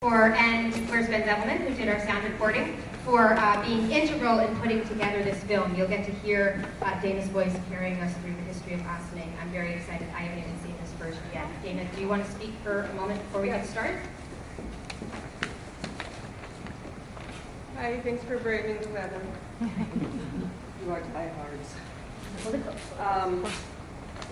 And where's Ben Zevelman, who did our sound recording, for being integral in putting together this film. You'll get to hear Dana's voice carrying us through the history of Ossining. I'm very excited. I haven't even seen this version yet. Dana, do you want to speak for a moment before we get started? Hi, thanks for braving the weather. You are diehards.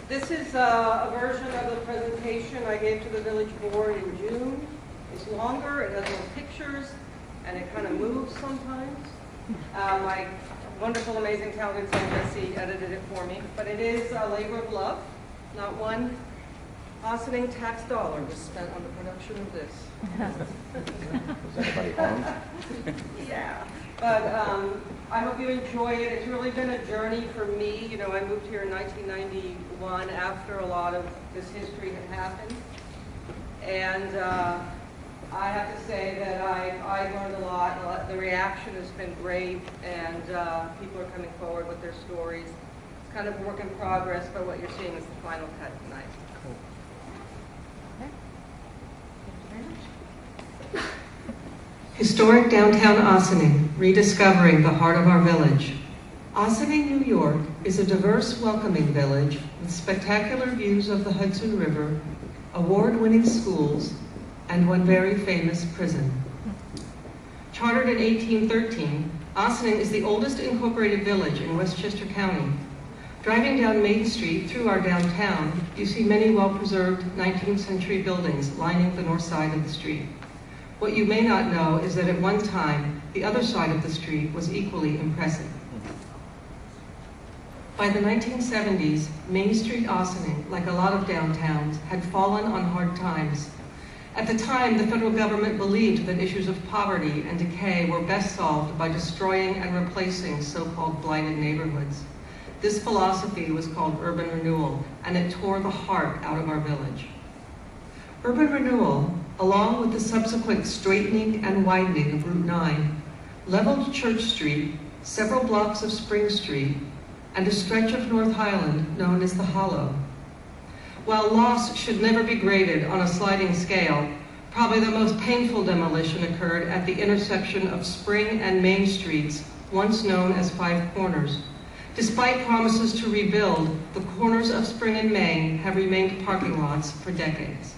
This is a version of the presentation I gave to the village board in June. It's longer, it has more pictures, and it kind of moves sometimes. My wonderful, amazing, talented son Jesse edited it for me. But it is a labor of love. Not one Ossining tax dollar was spent on the production of this. Was anybody home? Yeah. But I hope you enjoy it. It's really been a journey for me. You know, I moved here in 1991 after a lot of this history had happened. And I have to say that I learned a lot. The reaction has been great, and people are coming forward with their stories. It's kind of a work in progress, but what you're seeing is the final cut tonight. Cool. Okay. Thank you very much. Historic downtown Ossining, rediscovering the heart of our village. Ossining, New York is a diverse, welcoming village with spectacular views of the Hudson River, award-winning schools, and one very famous prison. Chartered in 1813, Ossining is the oldest incorporated village in Westchester County. Driving down Main Street through our downtown, you see many well-preserved 19th century buildings lining the north side of the street. What you may not know is that at one time, the other side of the street was equally impressive. By the 1970s, Main Street Ossining, like a lot of downtowns, had fallen on hard times. At the time, the federal government believed that issues of poverty and decay were best solved by destroying and replacing so-called blighted neighborhoods. This philosophy was called urban renewal, and it tore the heart out of our village. Urban renewal, along with the subsequent straightening and widening of Route 9, leveled Church Street, several blocks of Spring Street, and a stretch of North Highland known as the Hollow. While loss should never be graded on a sliding scale, probably the most painful demolition occurred at the intersection of Spring and Main Streets, once known as Five Corners. Despite promises to rebuild, the corners of Spring and Main have remained parking lots for decades.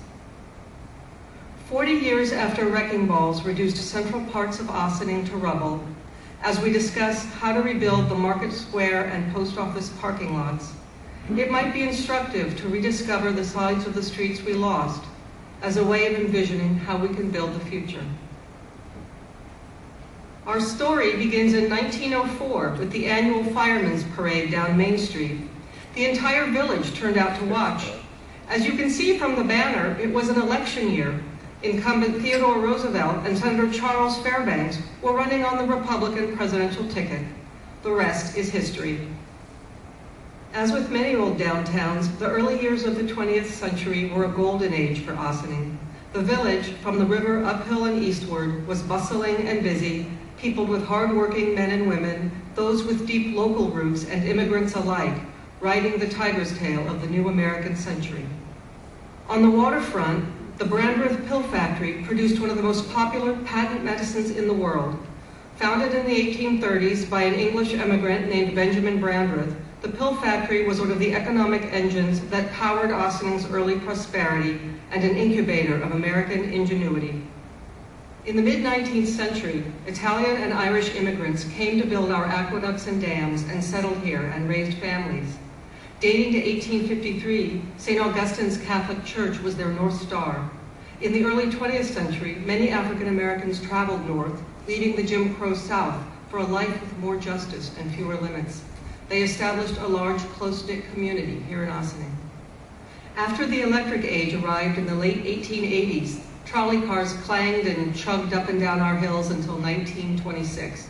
40 years after wrecking balls reduced central parts of Ossining to rubble, as we discuss how to rebuild the Market Square and Post Office parking lots, it might be instructive to rediscover the sides of the streets we lost as a way of envisioning how we can build the future. Our story begins in 1904 with the annual Firemen's Parade down Main Street. The entire village turned out to watch. As you can see from the banner, it was an election year. Incumbent Theodore Roosevelt and Senator Charles Fairbanks were running on the Republican presidential ticket. The rest is history. As with many old downtowns, the early years of the 20th century were a golden age for Ossining. The village, from the river uphill and eastward, was bustling and busy, peopled with hard-working men and women, those with deep local roots and immigrants alike, riding the tiger's tail of the new American century. On the waterfront, the Brandreth Pill Factory produced one of the most popular patent medicines in the world. Founded in the 1830s by an English immigrant named Benjamin Brandreth, the pill factory was one of the economic engines that powered Ossining's early prosperity and an incubator of American ingenuity. In the mid-19th century, Italian and Irish immigrants came to build our aqueducts and dams and settled here and raised families. Dating to 1853, St. Augustine's Catholic Church was their North Star. In the early 20th century, many African Americans traveled north, leaving the Jim Crow South for a life with more justice and fewer limits. They established a large, close-knit community here in Ossining. After the electric age arrived in the late 1880s, trolley cars clanged and chugged up and down our hills until 1926.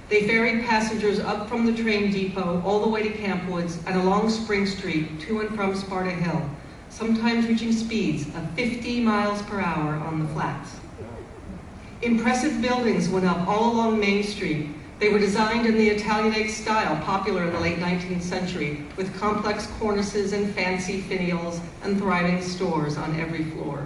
They ferried passengers up from the train depot all the way to Camp Woods and along Spring Street to and from Sparta Hill, sometimes reaching speeds of 50 miles per hour on the flats. Impressive buildings went up all along Main Street. They were designed in the Italianate style popular in the late 19th century, with complex cornices and fancy finials and thriving stores on every floor.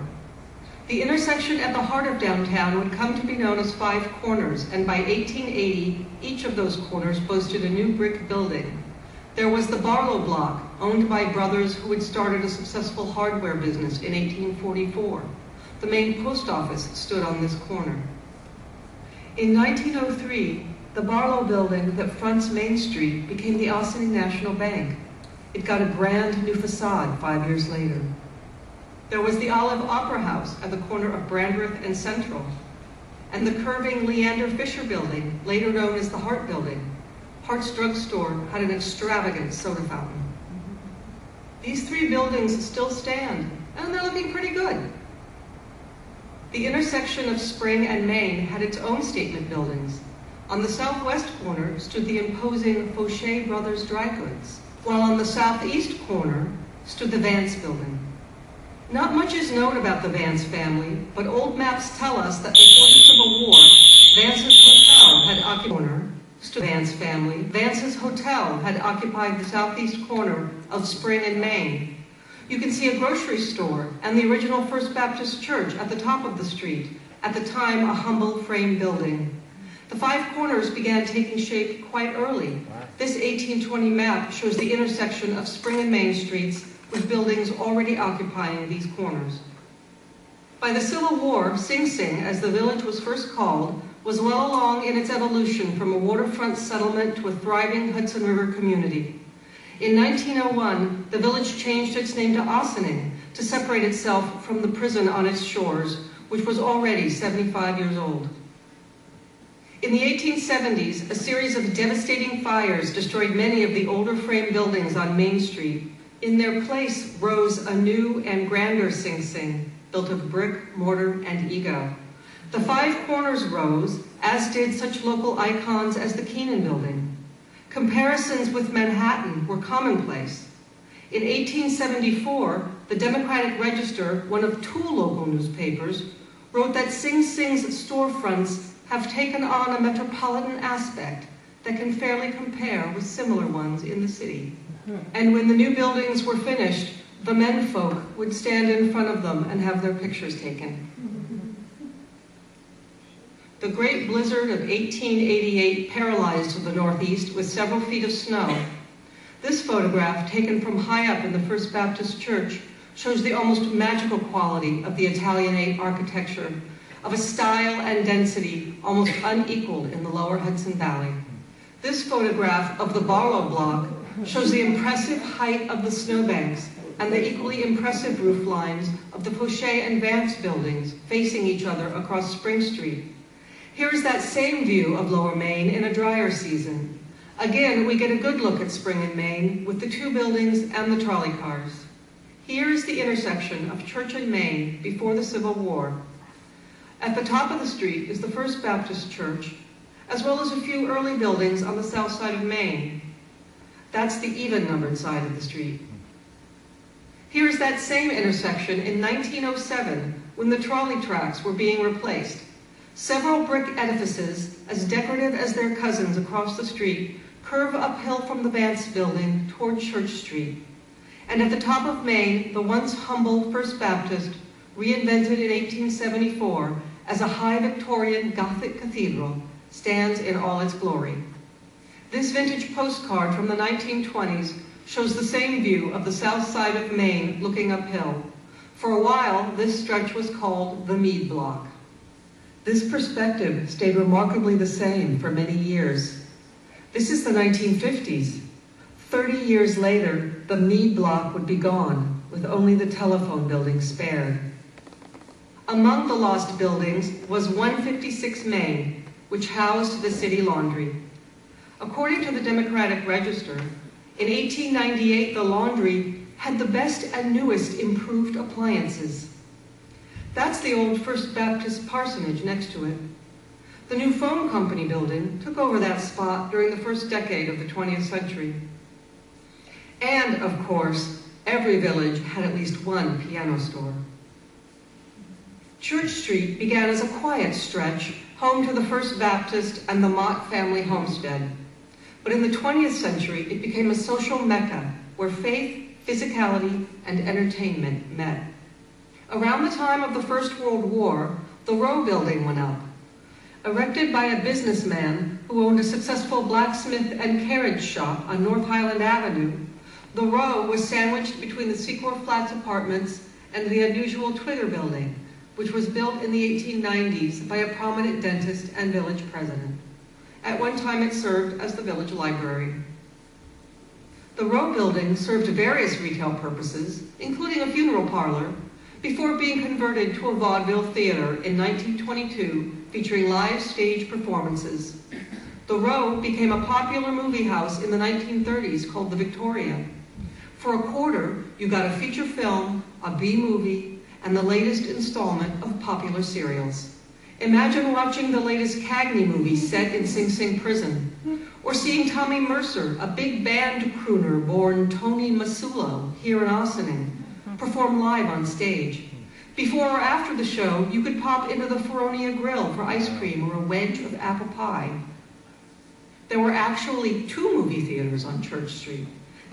The intersection at the heart of downtown would come to be known as Five Corners, and by 1880, each of those corners boasted a new brick building. There was the Barlow Block, owned by brothers who had started a successful hardware business in 1844. The main post office stood on this corner. In 1903, the Barlow building that fronts Main Street became the Ossining National Bank. It got a brand new facade 5 years later. There was the Olive Opera House at the corner of Brandreth and Central, and the curving Leander Fisher building, later known as the Hart Building. Hart's Drug Store had an extravagant soda fountain. These three buildings still stand, and they're looking pretty good. The intersection of Spring and Main had its own statement buildings. On the southwest corner stood the imposing Fauché Brothers Dry Goods, while on the southeast corner stood the Vance Building. Not much is known about the Vance family, but old maps tell us that before the Civil War, Vance's Hotel had occupied Vance family. Vance's Hotel had occupied the southeast corner of Spring and Main. You can see a grocery store and the original First Baptist Church at the top of the street, at the time a humble frame building. The Five Corners began taking shape quite early. This 1820 map shows the intersection of Spring and Main Streets with buildings already occupying these corners. By the Civil War, Sing Sing, as the village was first called, was well along in its evolution from a waterfront settlement to a thriving Hudson River community. In 1901, the village changed its name to Ossining to separate itself from the prison on its shores, which was already 75 years old. In the 1870s, a series of devastating fires destroyed many of the older frame buildings on Main Street. In their place rose a new and grander Sing Sing, built of brick, mortar, and ego. The Five Corners rose, as did such local icons as the Keenan Building. Comparisons with Manhattan were commonplace. In 1874, the Democratic Register, one of two local newspapers, wrote that Sing Sing's storefronts have taken on a metropolitan aspect that can fairly compare with similar ones in the city. And when the new buildings were finished, the menfolk would stand in front of them and have their pictures taken. The great blizzard of 1888 paralyzed the Northeast with several feet of snow. This photograph, taken from high up in the First Baptist Church, shows the almost magical quality of the Italianate architecture, of a style and density almost unequaled in the lower Hudson Valley. This photograph of the Barlow Block shows the impressive height of the snowbanks and the equally impressive roof lines of the Fauché and Vance buildings facing each other across Spring Street. Here is that same view of Lower Main in a drier season. Again, we get a good look at Spring and Main with the two buildings and the trolley cars. Here is the intersection of Church and Main before the Civil War. At the top of the street is the First Baptist Church, as well as a few early buildings on the south side of Main. That's the even-numbered side of the street. Here is that same intersection in 1907 when the trolley tracks were being replaced. Several brick edifices, as decorative as their cousins across the street, curve uphill from the Vance Building toward Church Street. And at the top of Main, the once humble First Baptist, reinvented in 1874 as a high Victorian Gothic cathedral, stands in all its glory. This vintage postcard from the 1920s shows the same view of the south side of Main looking uphill. For a while, this stretch was called the Mead Block. This perspective stayed remarkably the same for many years. This is the 1950s. 30 years later, the Mead Block would be gone, with only the telephone building spared. Among the lost buildings was 156 Main, which housed the city laundry. According to the Democratic Register, in 1898, the laundry had the best and newest improved appliances. That's the old First Baptist parsonage next to it. The new phone company building took over that spot during the first decade of the 20th century. And, of course, every village had at least one piano store. Church Street began as a quiet stretch, home to the First Baptist and the Mott family homestead. But in the 20th century, it became a social mecca where faith, physicality, and entertainment met. Around the time of the First World War, the Rowe Building went up. Erected by a businessman who owned a successful blacksmith and carriage shop on North Highland Avenue, the Rowe was sandwiched between the Secor Flats apartments and the unusual Twigger Building, which was built in the 1890s by a prominent dentist and village president. At one time it served as the village library. The Rowe Building served various retail purposes, including a funeral parlor, before being converted to a vaudeville theater in 1922 featuring live stage performances. The Rowe became a popular movie house in the 1930s called the Victoria. For a quarter, you got a feature film, a B-movie, and the latest installment of popular serials. Imagine watching the latest Cagney movie set in Sing Sing Prison, or seeing Tommy Mercer, a big band crooner born Tony Masulo here in Ossining, perform live on stage. Before or after the show, you could pop into the Feronia Grill for ice cream or a wedge of apple pie. There were actually 2 movie theaters on Church Street.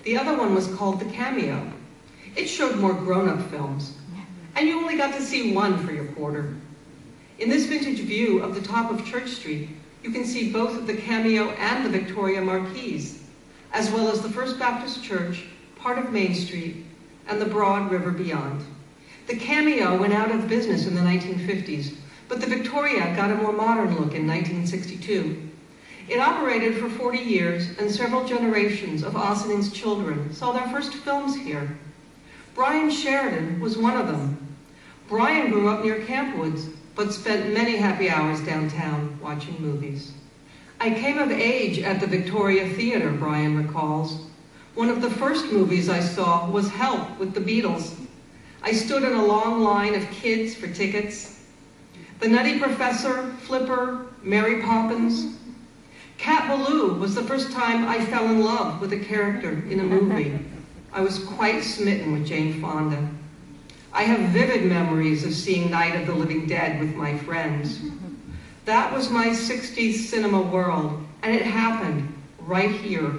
The other one was called The Cameo. It showed more grown-up films, and you only got to see one for your quarter. In this vintage view of the top of Church Street, you can see both the Cameo and the Victoria marquees, as well as the First Baptist Church, part of Main Street, and the broad river beyond. The Cameo went out of business in the 1950s, but the Victoria got a more modern look in 1962. It operated for 40 years, and several generations of Ossining's children saw their first films here. Brian Sheridan was one of them. Brian grew up near Campwoods, but spent many happy hours downtown watching movies. I came of age at the Victoria Theater, Brian recalls. One of the first movies I saw was Help with the Beatles. I stood in a long line of kids for tickets. The Nutty Professor, Flipper, Mary Poppins. Cat Ballou was the first time I fell in love with a character in a movie. I was quite smitten with Jane Fonda. I have vivid memories of seeing Night of the Living Dead with my friends. That was my 60s cinema world, and it happened right here.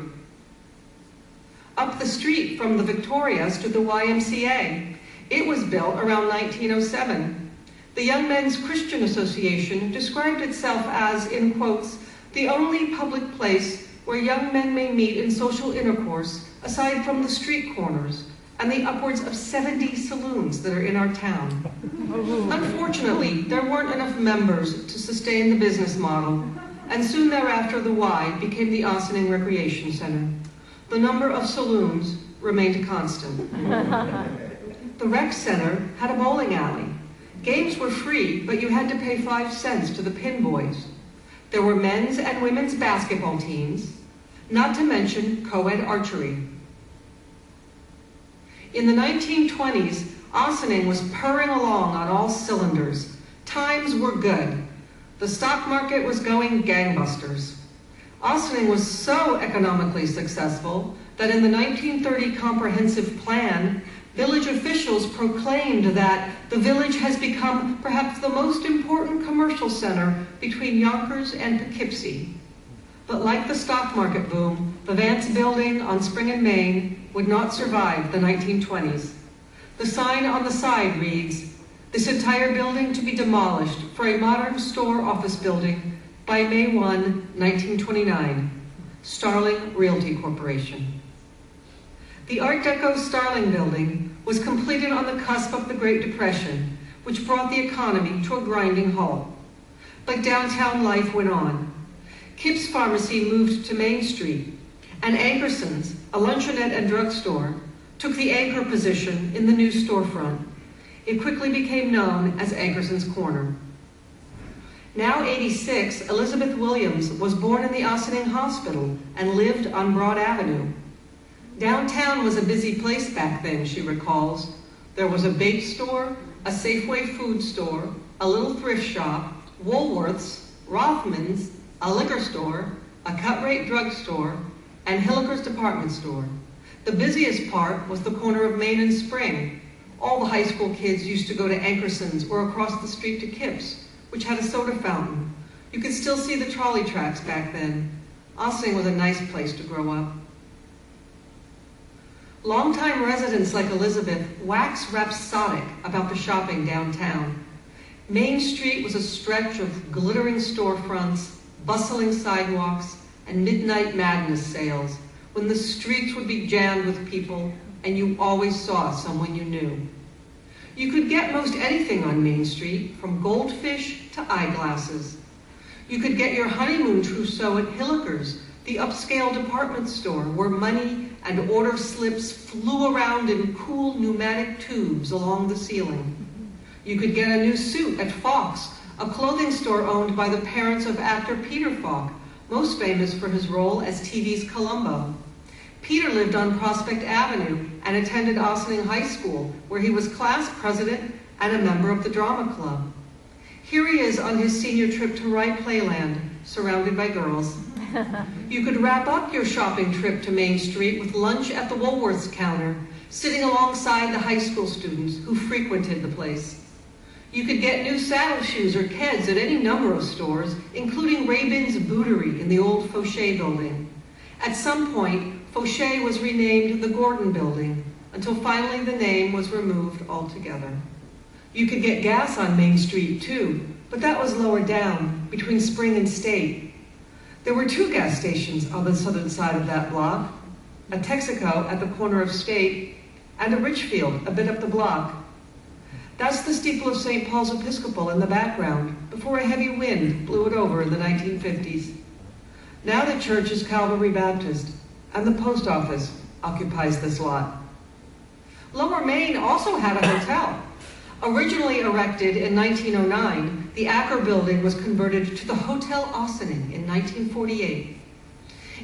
Up the street from the Victoria stood the YMCA. It was built around 1907. The Young Men's Christian Association described itself as, in quotes, the only public place where young men may meet in social intercourse aside from the street corners and the upwards of 70 saloons that are in our town. Unfortunately, there weren't enough members to sustain the business model, and soon thereafter the Y became the Ossining Recreation Center. The number of saloons remained constant. The rec center had a bowling alley. Games were free, but you had to pay 5 cents to the pin boys. There were men's and women's basketball teams, not to mention co-ed archery. In the 1920s, Ossining was purring along on all cylinders. Times were good. The stock market was going gangbusters. Ossining was so economically successful that in the 1930 comprehensive plan, village officials proclaimed that the village has become perhaps the most important commercial center between Yonkers and Poughkeepsie. But like the stock market boom, the Vance Building on Spring and Main would not survive the 1920s. The sign on the side reads, "This entire building to be demolished for a modern store office building by May 1, 1929, Starling Realty Corporation." The Art Deco Starling Building was completed on the cusp of the Great Depression, which brought the economy to a grinding halt. But downtown life went on. Kipp's Pharmacy moved to Main Street, and Ankerson's, a luncheonette and drugstore, took the anchor position in the new storefront. It quickly became known as Ankerson's Corner. Now 86, Elizabeth Williams was born in the Ossining Hospital and lived on Broad Avenue. Downtown was a busy place back then, she recalls. There was a bake store, a Safeway food store, a little thrift shop, Woolworth's, Rothman's, a liquor store, a cut-rate drugstore, and Hilliker's department store. The busiest part was the corner of Main and Spring. All the high school kids used to go to Ankerson's or across the street to Kipp's, which had a soda fountain. You could still see the trolley tracks back then. Ossining was a nice place to grow up. Longtime residents like Elizabeth wax rhapsodic about the shopping downtown. Main Street was a stretch of glittering storefronts, bustling sidewalks, and midnight madness sales, when the streets would be jammed with people and you always saw someone you knew. You could get most anything on Main Street, from goldfish to eyeglasses. You could get your honeymoon trousseau at Hilliker's, the upscale department store where money and order slips flew around in cool pneumatic tubes along the ceiling. You could get a new suit at Fox, a clothing store owned by the parents of actor Peter Falk, most famous for his role as TV's Columbo. Peter lived on Prospect Avenue and attended Ossining High School, where he was class president and a member of the drama club. Here he is on his senior trip to Wright Playland, surrounded by girls. You could wrap up your shopping trip to Main Street with lunch at the Woolworths counter, sitting alongside the high school students who frequented the place. You could get new saddle shoes or Keds at any number of stores, including Rabin's Bootery in the old Fauché building. At some point, Fauché was renamed the Gordon Building, until finally the name was removed altogether. You could get gas on Main Street too, but that was lower down, between Spring and State. There were 2 gas stations on the southern side of that block, a Texaco at the corner of State, and a Richfield a bit up the block. That's the steeple of St. Paul's Episcopal in the background, before a heavy wind blew it over in the 1950s. Now the church is Calvary Baptist, and the post office occupies this lot. Lower Main also had a hotel. Originally erected in 1909, the Acker building was converted to the Hotel Ossining in 1948.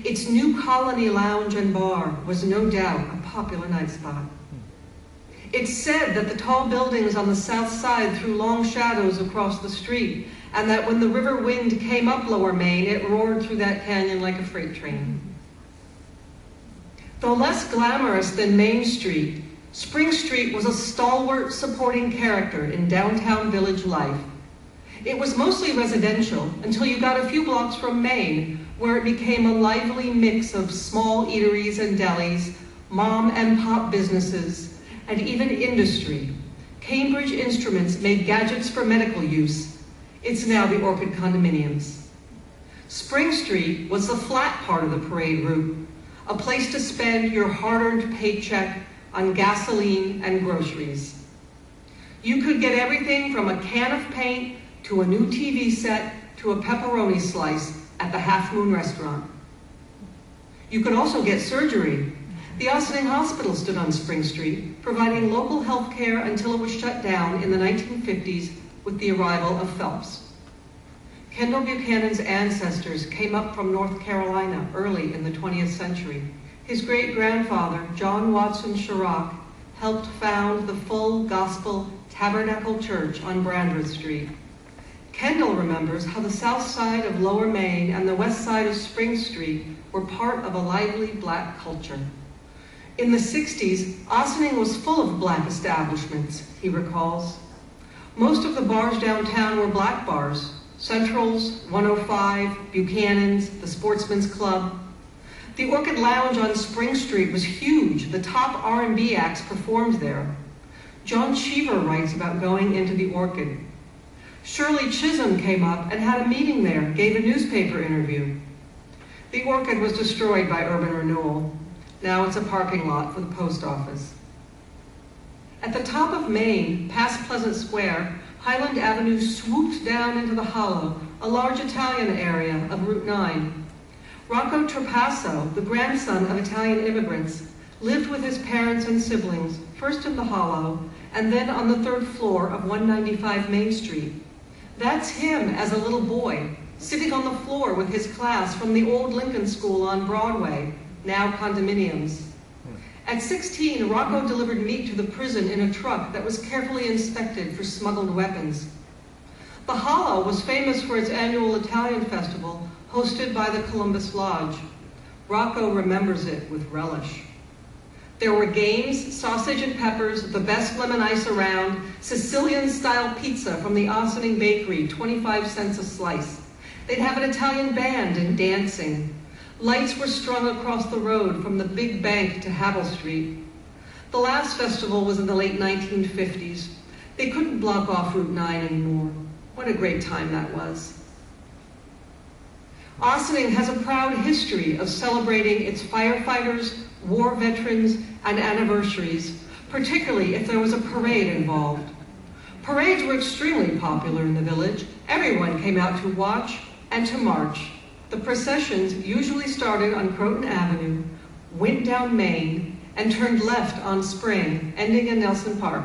Its new Colony Lounge and Bar was no doubt a popular night spot. It's said that the tall buildings on the south side threw long shadows across the street, and that when the river wind came up Lower Main, it roared through that canyon like a freight train. Though less glamorous than Main Street, Spring Street was a stalwart supporting character in downtown village life. It was mostly residential until you got a few blocks from Main, where it became a lively mix of small eateries and delis, mom and pop businesses, and even industry. Cambridge Instruments made gadgets for medical use. It's now the Orchid Condominiums. Spring Street was the flat part of the parade route, a place to spend your hard-earned paycheck on gasoline and groceries. You could get everything from a can of paint to a new TV set to a pepperoni slice at the Half Moon restaurant. You could also get surgery. The Ossining Hospital stood on Spring Street, providing local health care until it was shut down in the 1950s with the arrival of Phelps. Kendall Buchanan's ancestors came up from North Carolina early in the 20th century. His great-grandfather, John Watson Chirac, helped found the Full Gospel Tabernacle Church on Brandreth Street. Kendall remembers how the south side of Lower Main and the west side of Spring Street were part of a lively black culture. In the 60s, Ossining was full of black establishments, he recalls. Most of the bars downtown were black bars: Central's, 105, Buchanan's, the Sportsman's Club. The Orchid Lounge on Spring Street was huge. The top R&B acts performed there. John Cheever writes about going into the Orchid. Shirley Chisholm came up and had a meeting there, gave a newspaper interview. The Orchid was destroyed by urban renewal. Now it's a parking lot for the post office. At the top of Main, past Pleasant Square, Highland Avenue swooped down into the hollow, a large Italian area of Route 9. Rocco Trapasso, the grandson of Italian immigrants, lived with his parents and siblings, first in the hollow, and then on the 3rd floor of 195 Main Street. That's him as a little boy, sitting on the floor with his class from the old Lincoln School on Broadway, now condominiums. At 16, Rocco delivered meat to the prison in a truck that was carefully inspected for smuggled weapons. The Hollow was famous for its annual Italian festival, hosted by the Columbus Lodge. Rocco remembers it with relish. There were games, sausage and peppers, the best lemon ice around, Sicilian-style pizza from the Ossining Bakery, 25 cents a slice. They'd have an Italian band and dancing. Lights were strung across the road from the Big Bank to Havel Street. The last festival was in the late 1950s. They couldn't block off Route 9 anymore. What a great time that was. Ossining has a proud history of celebrating its firefighters, war veterans, and anniversaries, particularly if there was a parade involved. Parades were extremely popular in the village. Everyone came out to watch and to march. The processions usually started on Croton Avenue, went down Main, and turned left on Spring, ending in Nelson Park.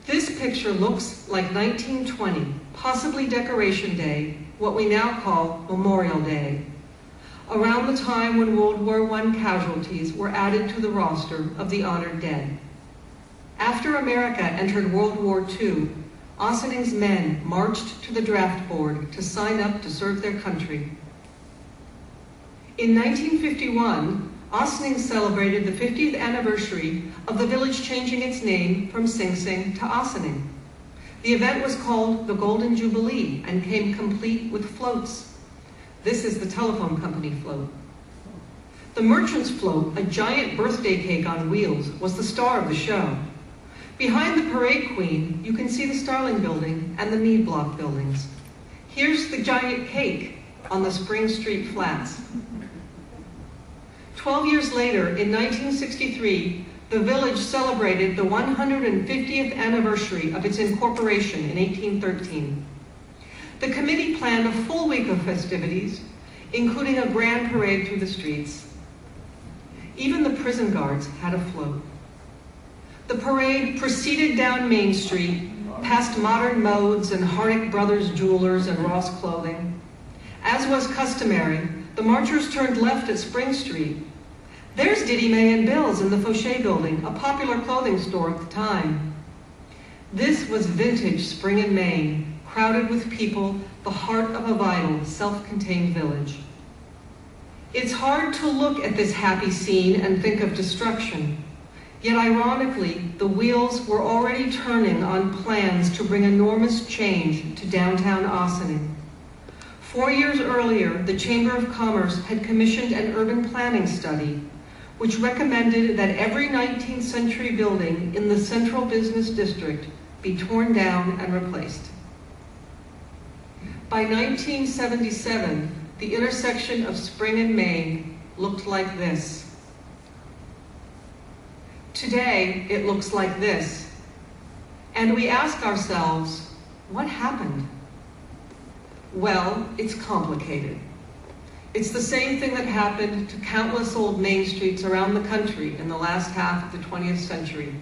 This picture looks like 1920, possibly Decoration Day, what we now call Memorial Day, around the time when World War I casualties were added to the roster of the honored dead. After America entered World War II, Ossining's men marched to the draft board to sign up to serve their country. In 1951, Ossining celebrated the 50th anniversary of the village changing its name from Sing Sing to Ossining. The event was called the Golden Jubilee and came complete with floats. This is the telephone company float. The Merchant's Float, a giant birthday cake on wheels, was the star of the show. Behind the Parade Queen, you can see the Starling Building and the Mead Block buildings. Here's the giant cake on the Spring Street flats. 12 years later, in 1963, the village celebrated the 150th anniversary of its incorporation in 1813. The committee planned a full week of festivities, including a grand parade through the streets. Even the prison guards had a float. The parade proceeded down Main Street, past Modern Modes and Harnick Brothers Jewelers and Ross Clothing. As was customary, the marchers turned left at Spring Street. There's Diddy May and Bill's in the Fauché Building, a popular clothing store at the time. This was vintage Spring and Main, crowded with people, the heart of a vital, self-contained village. It's hard to look at this happy scene and think of destruction. Yet ironically, the wheels were already turning on plans to bring enormous change to downtown Ossining. 4 years earlier, the Chamber of Commerce had commissioned an urban planning study, which recommended that every 19th century building in the central business district be torn down and replaced. By 1977, the intersection of Spring and Main looked like this. Today, it looks like this. And we ask ourselves, what happened? Well, it's complicated. It's the same thing that happened to countless old main streets around the country in the last half of the 20th century.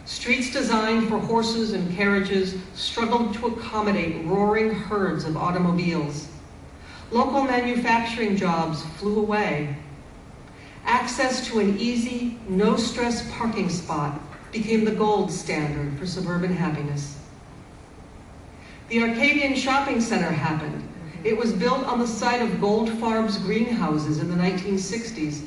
Streets designed for horses and carriages struggled to accommodate roaring herds of automobiles. Local manufacturing jobs flew away. Access to an easy, no-stress parking spot became the gold standard for suburban happiness. The Arcadian Shopping Center happened. It was built on the site of Gold Farms greenhouses in the 1960s.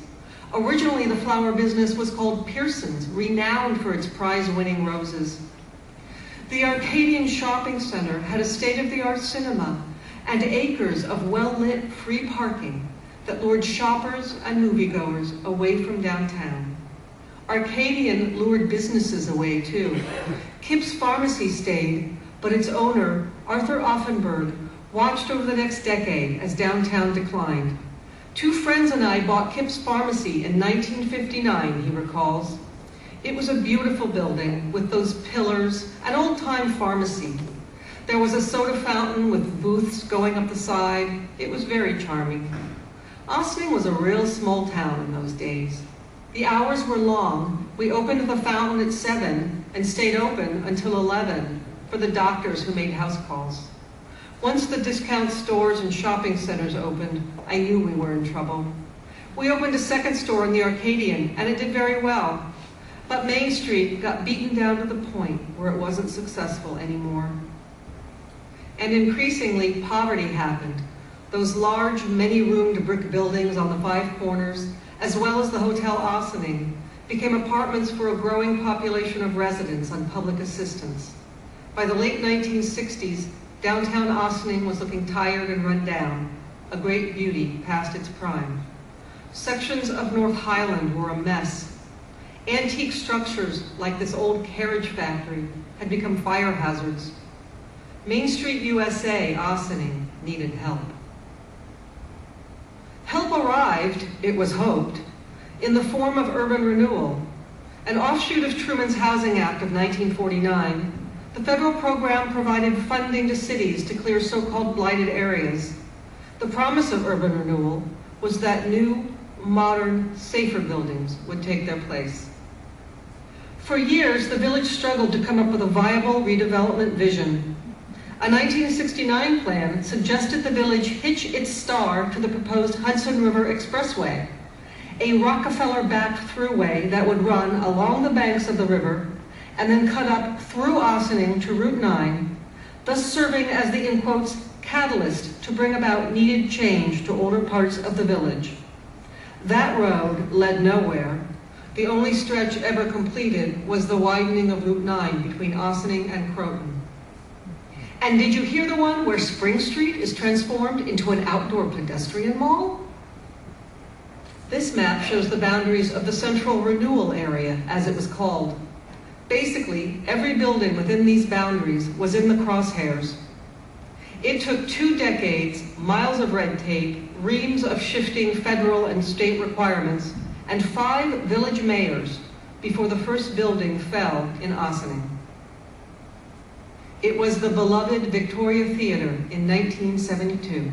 Originally, the flower business was called Pearson's, renowned for its prize-winning roses. The Arcadian Shopping Center had a state-of-the-art cinema and acres of well-lit free parking that lured shoppers and moviegoers away from downtown. Arcadian lured businesses away, too. Kipp's Pharmacy stayed, but its owner, Arthur Offenberg, watched over the next decade as downtown declined. 2 friends and I bought Kipp's Pharmacy in 1959, he recalls. It was a beautiful building with those pillars, an old-time pharmacy. There was a soda fountain with booths going up the side. It was very charming. Ossining was a real small town in those days. The hours were long. We opened the fountain at 7 and stayed open until 11 for the doctors who made house calls. Once the discount stores and shopping centers opened, I knew we were in trouble. We opened a second store in the Arcadian, and it did very well. But Main Street got beaten down to the point where it wasn't successful anymore. And increasingly, poverty happened. Those large, many-roomed brick buildings on the 5 corners, as well as the Hotel Ossining, became apartments for a growing population of residents on public assistance. By the late 1960s, downtown Ossining was looking tired and run down, a great beauty past its prime. Sections of North Highland were a mess. Antique structures like this old carriage factory had become fire hazards. Main Street USA, Ossining, needed help. Help arrived, it was hoped, in the form of urban renewal. An offshoot of Truman's Housing Act of 1949, the federal program provided funding to cities to clear so-called blighted areas. The promise of urban renewal was that new, modern, safer buildings would take their place. For years, the village struggled to come up with a viable redevelopment vision. A 1969 plan suggested the village hitch its star to the proposed Hudson River Expressway, a Rockefeller-backed thruway that would run along the banks of the river and then cut up through Ossining to Route 9, thus serving as the, in quotes, catalyst to bring about needed change to older parts of the village. That road led nowhere. The only stretch ever completed was the widening of Route 9 between Ossining and Croton. And did you hear the one where Spring Street is transformed into an outdoor pedestrian mall? This map shows the boundaries of the Central Renewal Area, as it was called. Basically, every building within these boundaries was in the crosshairs. It took 2 decades, miles of red tape, reams of shifting federal and state requirements, and 5 village mayors before the first building fell in Ossining. It was the beloved Victoria Theater in 1972.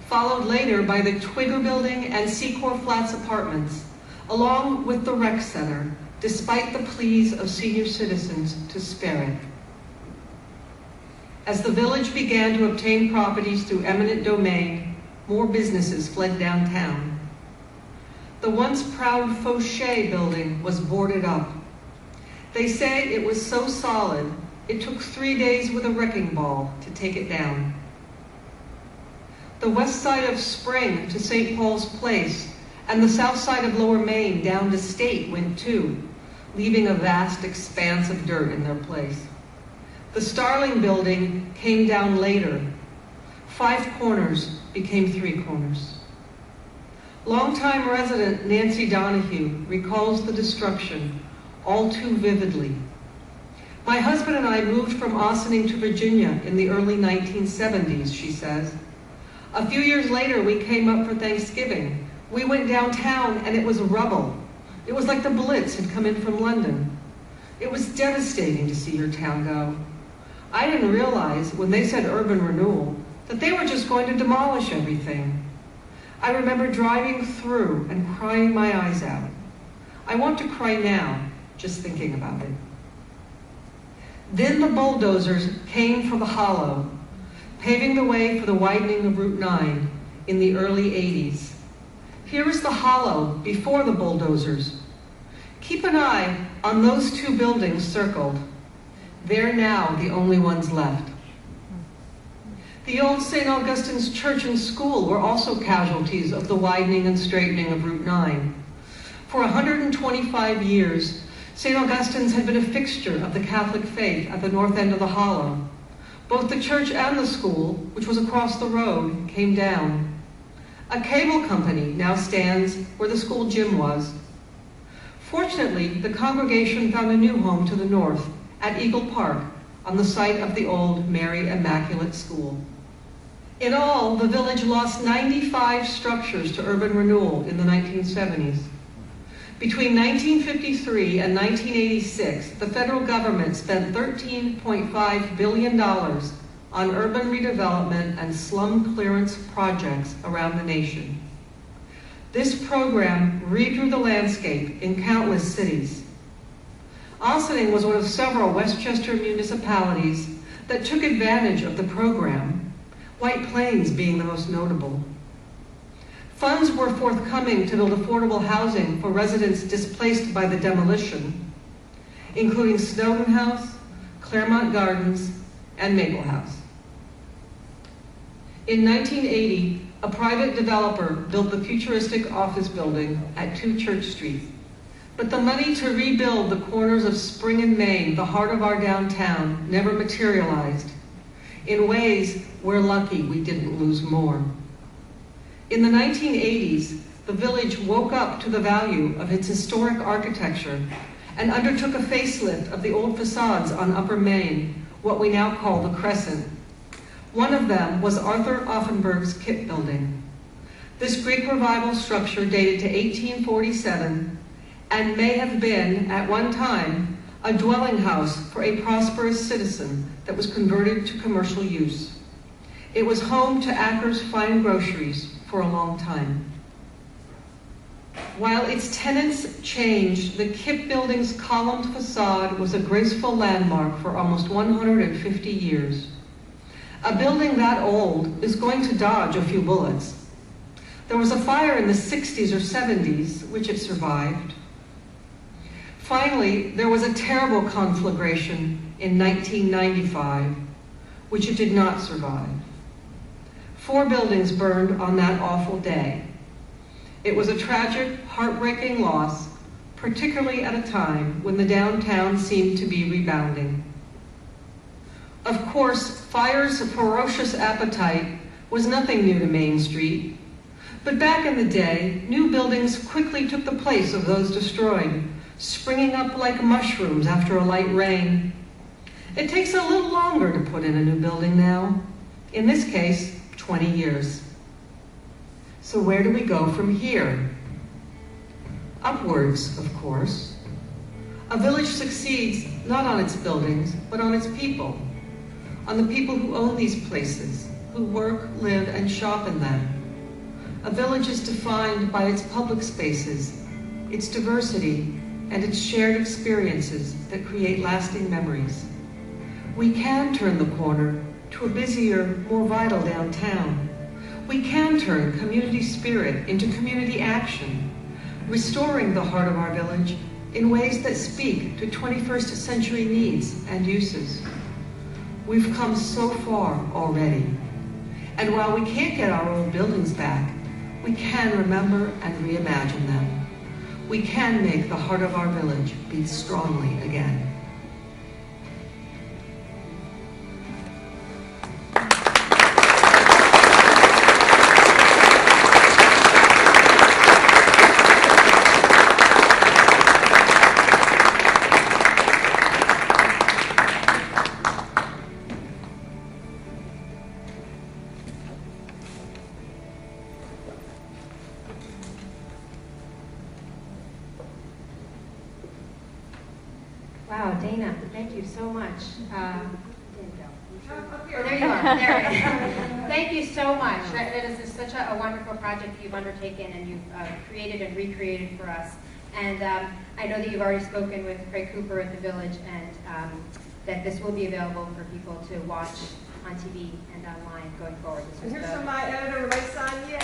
Followed later by the Twigger Building and Secor Flats apartments, along with the rec center, despite the pleas of senior citizens to spare it. As the village began to obtain properties through eminent domain, more businesses fled downtown. The once proud Fauché building was boarded up. They say it was so solid, it took 3 days with a wrecking ball to take it down. The west side of Spring to St. Paul's Place and the south side of Lower Main down to State went too, leaving a vast expanse of dirt in their place. The Starling building came down later. 5 corners became 3 corners. Longtime resident Nancy Donahue recalls the destruction all too vividly. My husband and I moved from Ossining to Virginia in the early 1970s, she says. A few years later, we came up for Thanksgiving. We went downtown and it was rubble. It was like the Blitz had come in from London. It was devastating to see your town go. I didn't realize when they said urban renewal that they were just going to demolish everything. I remember driving through and crying my eyes out. I want to cry now, just thinking about it. Then the bulldozers came for the hollow, paving the way for the widening of Route 9 in the early 80s. Here is the hollow before the bulldozers. Keep an eye on those 2 buildings circled. They're now the only ones left. The old St. Augustine's Church and School were also casualties of the widening and straightening of Route 9. For 125 years, St. Augustine's had been a fixture of the Catholic faith at the north end of the hollow. Both the church and the school, which was across the road, came down. A cable company now stands where the school gym was. Fortunately, the congregation found a new home to the north, at Eagle Park, on the site of the old Mary Immaculate School. In all, the village lost 95 structures to urban renewal in the 1970s. Between 1953 and 1986, the federal government spent $13.5 billion on urban redevelopment and slum clearance projects around the nation. This program redrew the landscape in countless cities. Ossining was one of several Westchester municipalities that took advantage of the program, White Plains being the most notable. Funds were forthcoming to build affordable housing for residents displaced by the demolition, including Snowden House, Claremont Gardens, and Maple House. In 1980, a private developer built the futuristic office building at 2 Church Street. But the money to rebuild the corners of Spring and Main, the heart of our downtown, never materialized. In ways, we're lucky we didn't lose more. In the 1980s, the village woke up to the value of its historic architecture and undertook a facelift of the old facades on Upper Main, what we now call the Crescent. One of them was Arthur Offenberg's Kip Building. This Greek Revival structure dated to 1847 and may have been, at one time, a dwelling house for a prosperous citizen that was converted to commercial use. It was home to Acker's Fine Groceries for a long time. While its tenants changed, the Kip Building's columned facade was a graceful landmark for almost 150 years. A building that old is going to dodge a few bullets. There was a fire in the 60s or 70s, which it survived. Finally, there was a terrible conflagration in 1995, which it did not survive. 4 buildings burned on that awful day. It was a tragic, heartbreaking loss, particularly at a time when the downtown seemed to be rebounding. Of course, fire's ferocious appetite was nothing new to Main Street, but back in the day, new buildings quickly took the place of those destroyed, springing up like mushrooms after a light rain. It takes a little longer to put in a new building now. In this case, 20 years. So where do we go from here? Upwards, of course. A village succeeds not on its buildings, but on its people, on the people who own these places, who work, live, and shop in them. A village is defined by its public spaces, its diversity, and its shared experiences that create lasting memories. We can turn the corner to a busier, more vital downtown. We can turn community spirit into community action, restoring the heart of our village in ways that speak to 21st century needs and uses. We've come so far already. And while we can't get our old buildings back, we can remember and reimagine them. We can make the heart of our village beat strongly again. Wow, Dana, thank you so much. Up Oh, here. there you are. There it is. Thank you so much. That is such a wonderful project you've undertaken and you've created and recreated for us. And I know that you've already spoken with Craig Cooper at the Village, and that this will be available for people to watch on TV and online going forward. This And was here's from my editor, my son. Yay!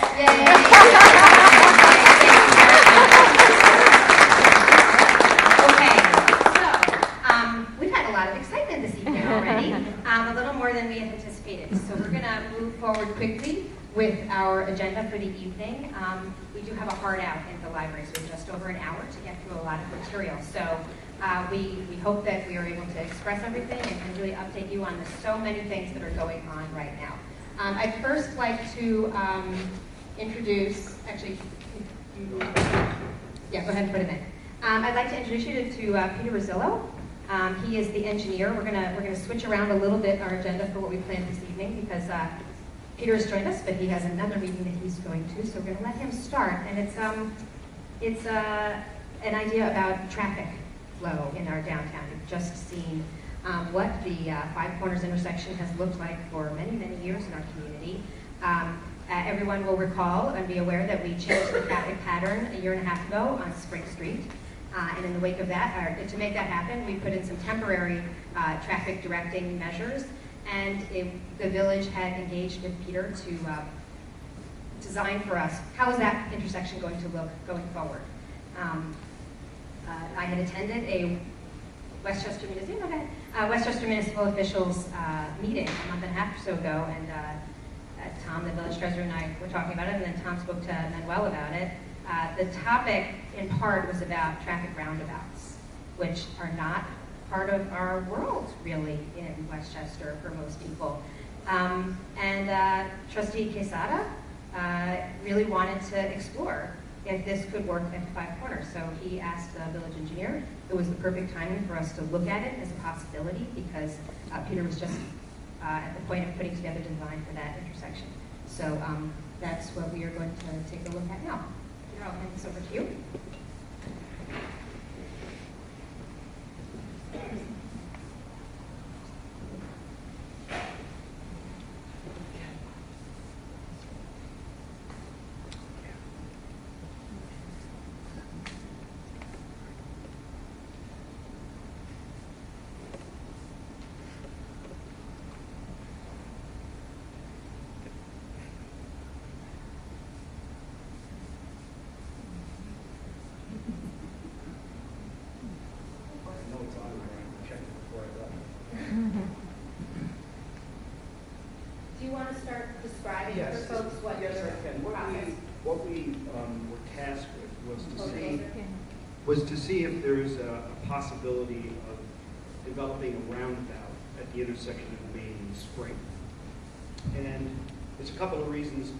Okay, so we've had a lot of excitement this evening already, a little more than we had anticipated. So we're going to move forward quickly with our agenda for the evening. We do have a hard out in the library, so we have just over an hour to get through a lot of material. So we hope that we are able to express everything and really update you on the so many things that are going on right now. I'd first like to introduce, actually, yeah, go ahead and put it in. I'd like to introduce you to Peter Rosillo. He is the engineer. We're gonna switch around a little bit our agenda for what we planned this evening because Peter has joined us, but he has another meeting that he's going to. So we're gonna let him start, and it's an idea about traffic flow in our downtown. You've just seen what the Five Corners intersection has looked like for many, many years in our community. Everyone will recall and be aware that we changed the traffic pattern a year and a half ago on Spring Street. And in the wake of that, to make that happen, we put in some temporary traffic directing measures. And the village had engaged with Peter to design for us how is that intersection going to look going forward. I had attended a Westchester Municipal Officials meeting a month and a half or so ago, and Tom, the village treasurer, and I were talking about it, and then Tom spoke to Manuel about it. The topic, in part, was about traffic roundabouts, which are not part of our world, really, in Westchester for most people. Trustee Quesada really wanted to explore if this could work at the Five Corners. So he asked the village engineer. It was the perfect timing for us to look at it as a possibility because Peter was just at the point of putting together design for that intersection. So that's what we are going to take a look at now. Peter, I'll hand this over to you. Do you want to start describing Yes. for folks what your Yes, I can. process? What we were tasked with Okay. was to see if there's a possibility of developing a roundabout at the intersection of Main and Spring. And there's a couple of reasons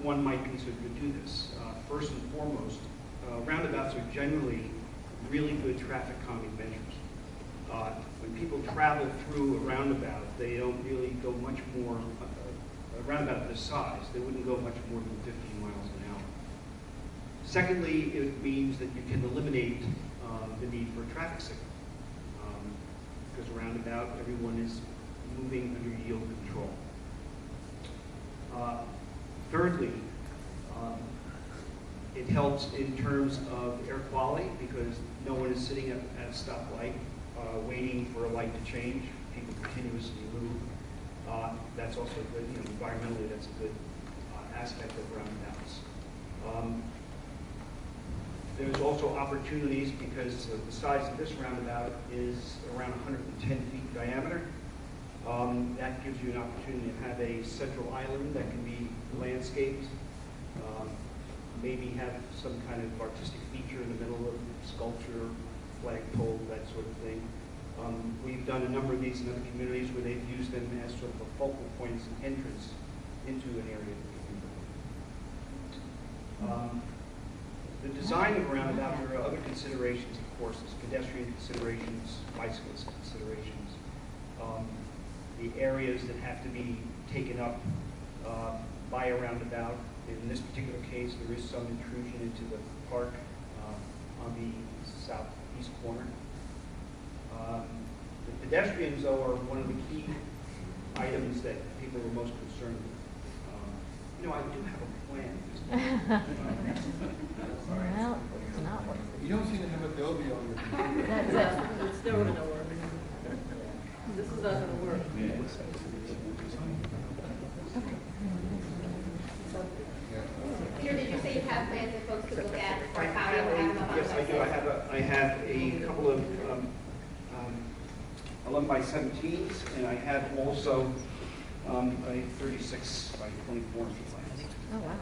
one might consider to do this. First and foremost, roundabouts are generally really good traffic calming measures. When people travel through a roundabout, they don't really go much more, a roundabout this size, they wouldn't go much more than 15 miles an hour. Secondly, it means that you can eliminate the need for a traffic signal. Because a roundabout, everyone is moving under yield control. Thirdly, it helps in terms of air quality because no one is sitting at a stoplight waiting for a light to change. People continuously move. That's also good, environmentally that's a good aspect of roundabouts. There's also opportunities because the size of this roundabout is around 110 feet diameter. That gives you an opportunity to have a central island that can be landscaped, maybe have some kind of artistic feature in the middle of sculpture, flagpole, that sort of thing. We've done a number of these in other communities where they've used them as sort of a focal point as an entrance into an area. The design of a roundabout, there are other considerations, of course, there's pedestrian considerations, bicyclist considerations, the areas that have to be taken up by a roundabout. In this particular case, there is some intrusion into the park on the southeast corner. The pedestrians, though, are one of the key items that people are most concerned with. I do have a plan. Well, it's not working. You don't seem to have Adobe on your computer. That's it. It's never going to work. This is not going to work. Peter, did you say you have plans that folks could look at or a copy of them up on the Yes, I do. website? I have a couple of 11 by 17s, and I have also a 36 by 24 plan. Oh, wow.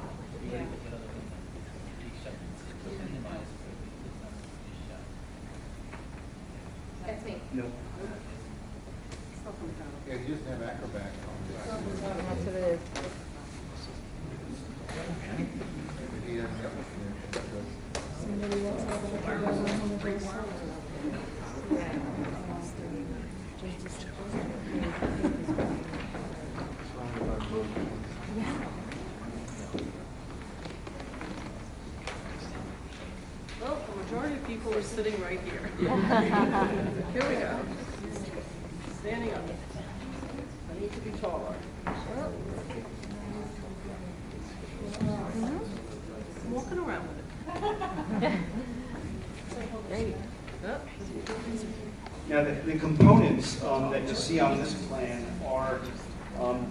That's me. No. Yeah, you just have Acrobat on That's what it is. Somebody else have a look at one of those Well, the majority of people are sitting right here. Here we go. Standing up. I need to be taller. I'm walking around with it. Great. Yep. Now, the components that you see on this plan are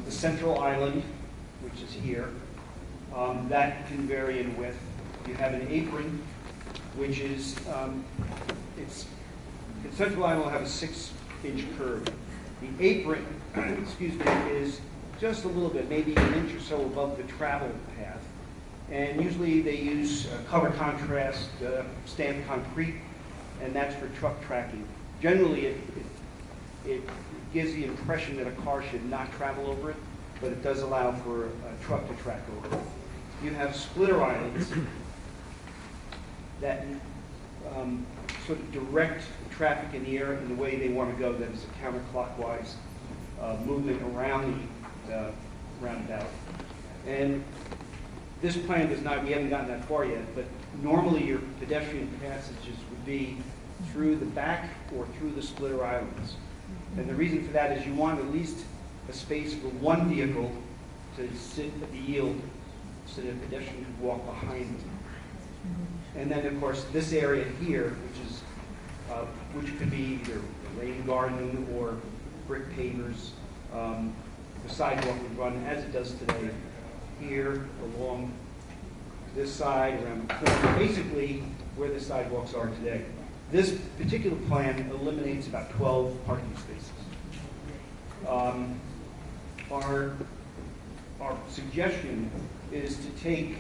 the central island, which is here. That can vary in width. You have an apron, which is, the central island will have a 6-inch curve. The apron, excuse me, is just a little bit, maybe an inch or so above the travel path. And usually they use color contrast, stamped concrete, and that's for truck tracking. Generally, it gives the impression that a car should not travel over it, but it does allow for a truck to track over it. You have splitter islands that sort of direct traffic in the air in the way they want to go. That is a counterclockwise movement around the roundabout. And this plan does not, we haven't gotten that far yet, but normally your pedestrian passages would be through the back or through the splitter islands. And the reason for that is you want at least a space for one vehicle to sit at the yield so that a pedestrian can walk behind them. And then, of course, this area here, which could be either a rain garden or brick pavers, the sidewalk would run as it does today, here along this side, around the corner, basically where the sidewalks are today. This particular plan eliminates about 12 parking spaces. Our suggestion is to take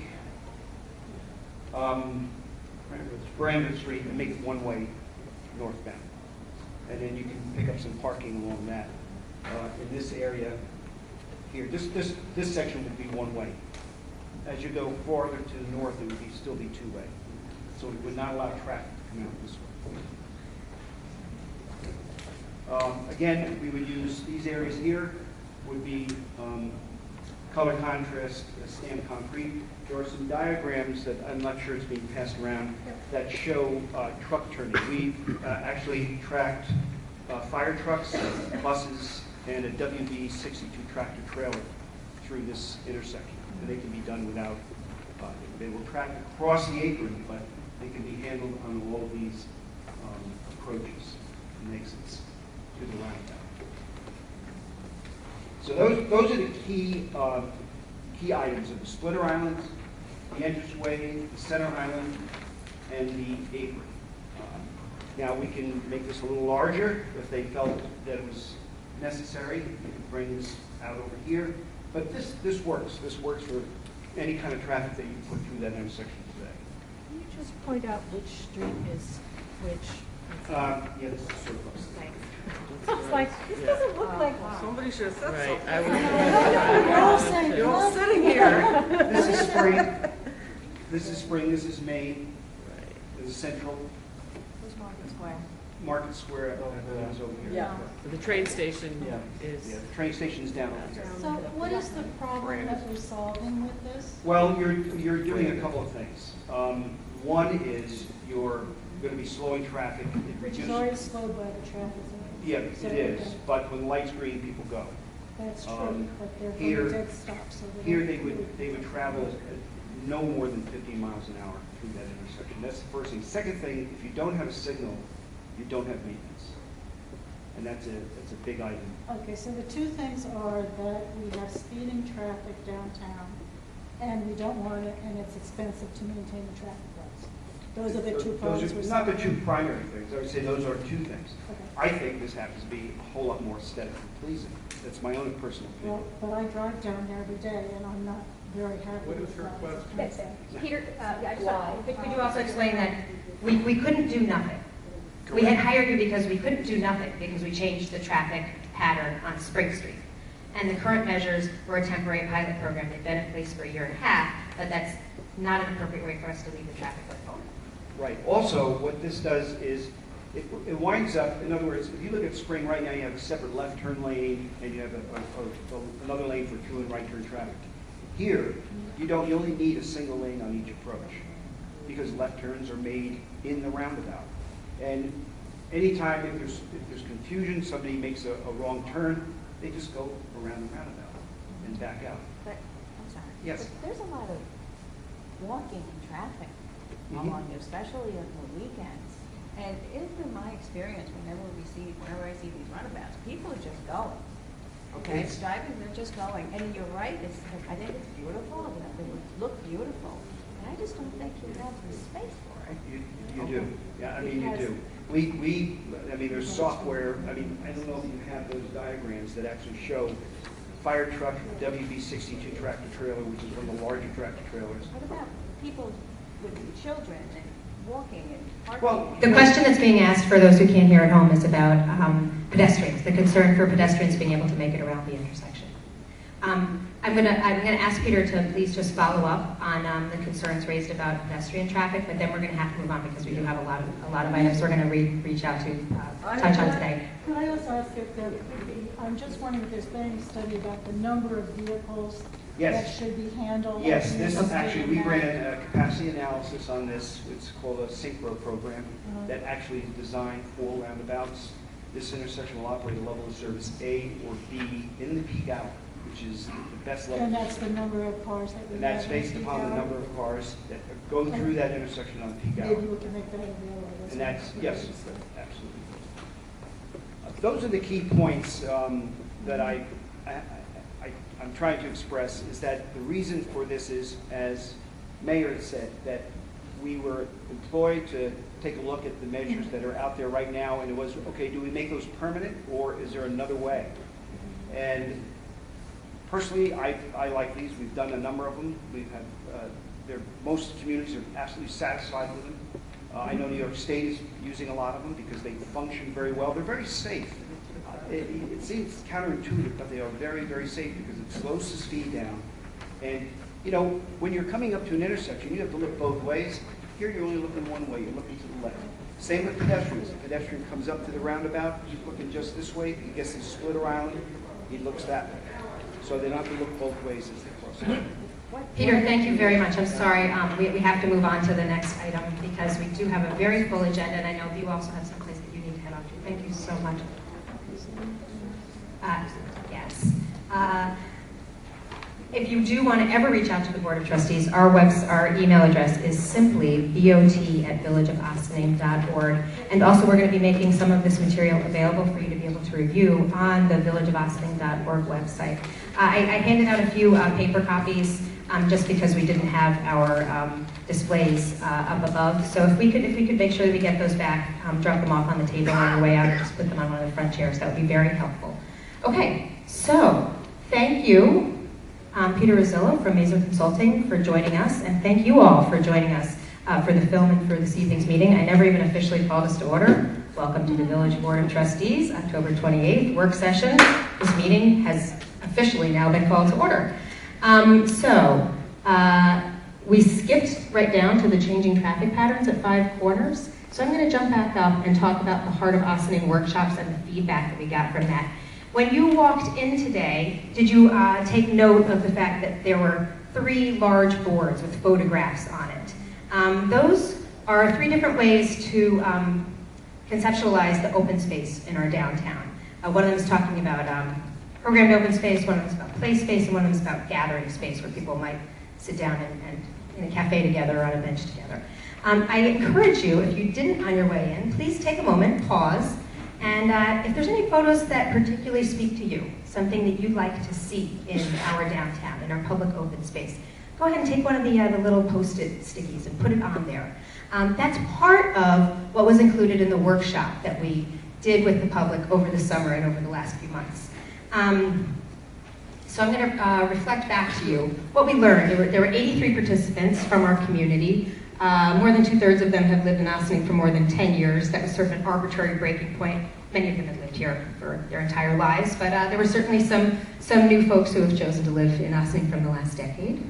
Brandon Street and make it one-way northbound. And then you can pick up some parking along that. In this area here, this section would be one-way. As you go farther to the north, it would still be two-way. So it would not allow traffic to come out this way. Again, we would use these areas here, would be color contrast, stamped concrete. There are some diagrams that I'm not sure it's being passed around that show truck turning. We actually tracked fire trucks, buses, and a WB62 tractor trailer through this intersection. And they can be done without, they will track across the apron, but they can be handled on all of these approaches and exits to the roundabout. So those are the key items of the splitter islands, the entranceway, the center island, and the apron. Now we can make this a little larger if they felt that it was necessary. They could bring this out over here. But this works. This works for any kind of traffic that you put through that intersection today. Can you just point out which street is which? Yeah, this is surplus. It's like, this doesn't look like. Somebody should have said Right, something. You're all saying, You're all what? sitting here. This is spring. This is spring. This is May. This is Central. Where's Market Square? Market Square is over here. Yeah. The train station Yeah, is, the train station is down over here. So what is the problem that we're solving with this? Well, you're doing a couple of things. One is you're going to be slowing traffic. It Which is reduces- already slowed by the traffic. Yeah, it is, but when the light's green, people go. That's true, but they're here- going to dead stop, so they Here, don't- they would travel at no more than 15 miles an hour through that intersection. That's the first thing. Second thing, if you don't have a signal, you don't have maintenance. And that's a big item. Okay, so the two things are that we have speeding traffic downtown, and we don't want it, and it's expensive to maintain the traffic lights. Those are the two problems we're Those are not the solving. two primary things. I would say those are two things. Okay. I think this happens to be a whole lot more aesthetically pleasing. That's my own personal Well, opinion. but I drive down there every day, and I'm not very happy What with is her that. question? Peter, could you also explain that we couldn't do nothing? We had hired you because we couldn't do nothing, because we changed the traffic pattern on Spring Street. And the current measures were a temporary pilot program. They've been in place for a year and a half, but that's not an appropriate way for us to leave the traffic going forward. Right. Also, what this does is it winds up, in other words, if you look at Spring right now, you have a separate left turn lane and you have another lane for through and right turn traffic. Here, you only need a single lane on each approach because left turns are made in the roundabout. And anytime if there's confusion, somebody makes a wrong turn, they just go around the roundabout and back out. But, I'm sorry. Yes. But there's a lot of walking and traffic Mhm. along there, especially on the weekends. And it's been my experience whenever I see these runabouts, people are just going. Okay, it's driving, they're just going. And you're right, I think it's beautiful, it would look beautiful. And I just don't think you have the space for it. You do. Yeah, I mean, you do. I mean, there's software, I mean, I don't know if you have those diagrams that actually show fire truck, WB62 tractor trailer, which is one of the larger tractor trailers. What about people with children and walking and parking. Well, The question that's being asked for those who can't hear at home is about pedestrians, the concern for pedestrians being able to make it around the intersection. I'm gonna ask Peter to please just follow up on the concerns raised about pedestrian traffic, but then we're gonna have to move on because we do have a lot of items we're gonna reach out to touch on today. Could I also ask if there could be, I'm just wondering if there's been any study about the number of vehicles that Yes. should be handled? Yes, in this the actually, city we now? ran a capacity analysis on this. It's called a Synchro program Uh-huh. that actually is designed for roundabouts. This intersection will operate a level of service A or B in the peak hour, which is the best level. And that's the number of cars that we have? And that's in based peak upon the hour? number of cars that go through that intersection on peak hour. Maybe we can make that available. And that's, yes, absolutely. Those are the key points that I'm trying to express, is that the reason for this is, as Mayor had said, that we were employed to take a look at the measures that are out there right now, and it was, okay, do we make those permanent, or is there another way? And personally, I like these. We've done a number of them. We've had, most communities are absolutely satisfied with them. I know New York State is using a lot of them because they function very well. They're very safe. It seems counterintuitive, but they are very, very safe because it slows the speed down. And, you know, when you're coming up to an intersection, you have to look both ways. Here, you're only looking one way. You're looking to the left. Same with pedestrians. If a pedestrian comes up to the roundabout, he's looking just this way. He gets his split around, he looks that way. So they don't have to look both ways as they cross. Peter, thank you very much. I'm sorry, we have to move on to the next item because we do have a very full agenda, and I know you also have someplace that you need to head off to. Thank you so much. Yes. If you do want to ever reach out to the Board of Trustees, our email address is simply bot@villageofossining.org. And also we're going to be making some of this material available for you to be able to review on the villageofossining.org website. I handed out a few paper copies just because we didn't have our displays up above. So if we could make sure that we get those back, drop them off on the table on your way out, or just put them on one of the front chairs, that would be very helpful. Okay, so thank you, Peter Rosillo from Mazo Consulting, for joining us, and thank you all for joining us for the film and for this evening's meeting. I never even officially called us to order. Welcome to the Village Board of Trustees, October 28th, work session. This meeting has officially now been called to order. We skipped right down to the changing traffic patterns at Five Corners. So I'm going to jump back up and talk about the Heart of Ossining workshops and the feedback that we got from that. When you walked in today, did you take note of the fact that there were 3 large boards with photographs on it? Those are 3 different ways to conceptualize the open space in our downtown. One of them is talking about programmed open space, one of them is about play space, and one of them is about gathering space where people might sit down and in a cafe together or on a bench together. I encourage you, if you didn't on your way in, please take a moment, pause, and if there's any photos that particularly speak to you, something that you'd like to see in our downtown, in our public open space, go ahead and take one of the little Post-it stickies and put it on there. That's part of what was included in the workshop that we did with the public over the summer and over the last few months. So I'm going to reflect back to you what we learned. There were 83 participants from our community. More than 2/3 of them have lived in Ossining for more than 10 years. That was sort of an arbitrary breaking point. Many of them had lived here for their entire lives, but there were certainly some new folks who have chosen to live in Ossining from the last decade.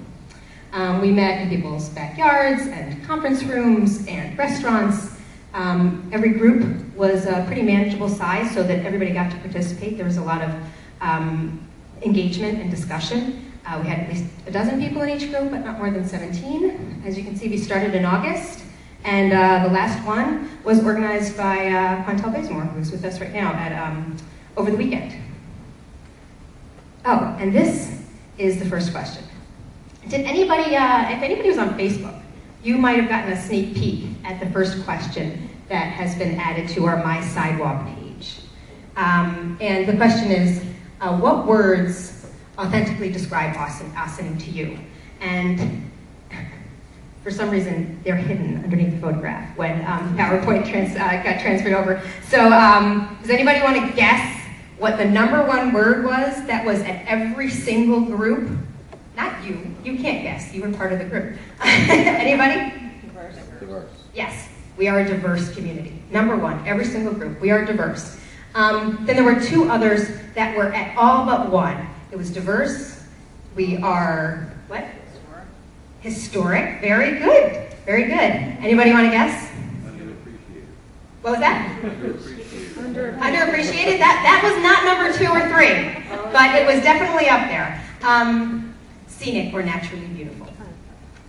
We met in people's backyards and conference rooms and restaurants. Every group was a pretty manageable size so that everybody got to participate. There was a lot of engagement and discussion. We had at least a dozen people in each group, but not more than 17. As you can see, we started in August, and the last one was organized by Quantel Bazemore, who's with us right now, at over the weekend. Oh, and this is the first question. Did anybody, if anybody was on Facebook, you might have gotten a sneak peek at the first question that has been added to our My Sidewalk page. And the question is, what words authentically describe Ossining to you? And for some reason, they're hidden underneath the photograph when PowerPoint got transferred over. So does anybody want to guess what the #1 word was that was at every single group? Not you. You can't guess. You were part of the group. Anybody? Diverse. Yes, we are a diverse community. Number one, every single group, we are diverse. Then there were two others that were at all but one. It was diverse. We are, what? Historic. Very good. Very good. Anybody want to guess? Underappreciated. What was that? Underappreciated. Underappreciated? That was not number 2 or 3, but it was definitely up there. Scenic or naturally beautiful.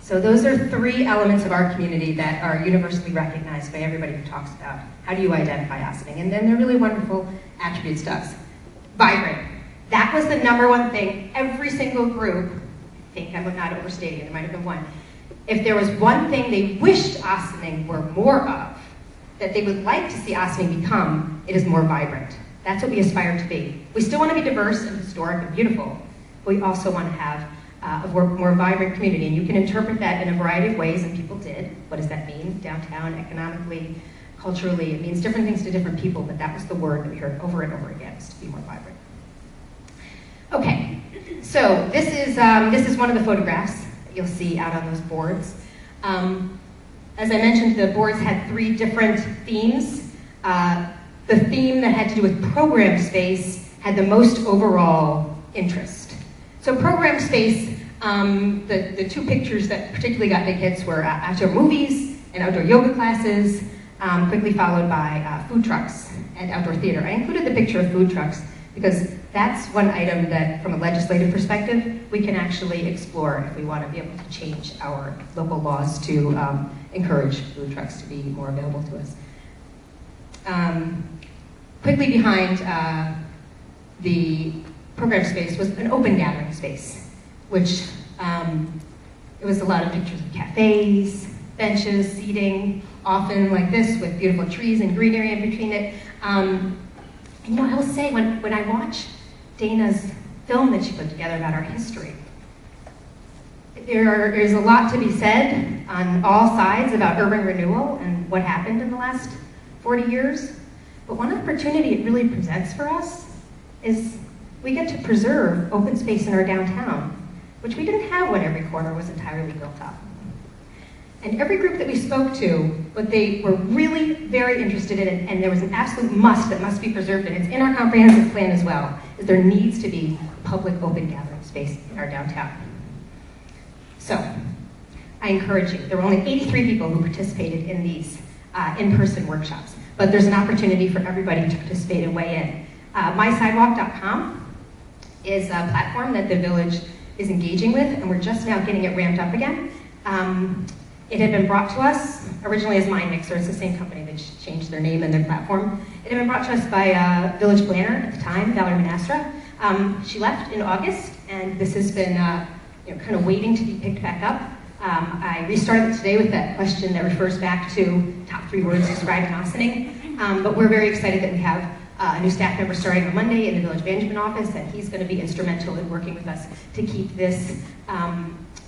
So those are 3 elements of our community that are universally recognized by everybody who talks about how do you identify Ossining. And then they're really wonderful attributes to us. Vibrant. That was the number 1 thing every single group, I think I'm not overstating it, there might have been one. If there was one thing they wished Ossining were more of, that they would like to see Ossining become, it is more vibrant. That's what we aspire to be. We still want to be diverse and historic and beautiful, but we also want to have a more vibrant community. And you can interpret that in a variety of ways, and people did. What does that mean? Downtown, economically, culturally. It means different things to different people, but that was the word that we heard over and over again, is to be more vibrant. Okay, so this is one of the photographs that you'll see out on those boards. As I mentioned, the boards had 3 different themes. The theme that had to do with program space had the most overall interest. So program space, the 2 pictures that particularly got big hits were outdoor movies and outdoor yoga classes, quickly followed by food trucks and outdoor theater. I included the picture of food trucks because that's one item that, from a legislative perspective, we can actually explore if we want to be able to change our local laws to encourage food trucks to be more available to us. Quickly behind the program space was an open gathering space, which it was a lot of pictures of cafes, benches, seating, often like this with beautiful trees and greenery in between it. And you know, I will say, when I watch Dana's film that she put together about our history, there's a lot to be said on all sides about urban renewal and what happened in the last 40 years. But one opportunity it really presents for us is we get to preserve open space in our downtown, which we didn't have when every corner was entirely built up. And every group that we spoke to, what they were really very interested in, and there was an absolute must that must be preserved, and it's in our comprehensive plan as well, is there needs to be public open gathering space in our downtown. So, I encourage you. There were only 83 people who participated in these in-person workshops, but there's an opportunity for everybody to participate and weigh in. MySidewalk.com is a platform that the village is engaging with, and we're just now getting it ramped up again. It had been brought to us originally as Mind Mixer. It's the same company that changed their name and their platform. It had been brought to us by a village planner at the time, Valerie Manastra. She left in August, and this has been kind of waiting to be picked back up. I restarted it today with that question that refers back to top 3 words describing Ossining. But we're very excited that we have a new staff member starting on Monday in the village management office, and he's going to be instrumental in working with us to keep this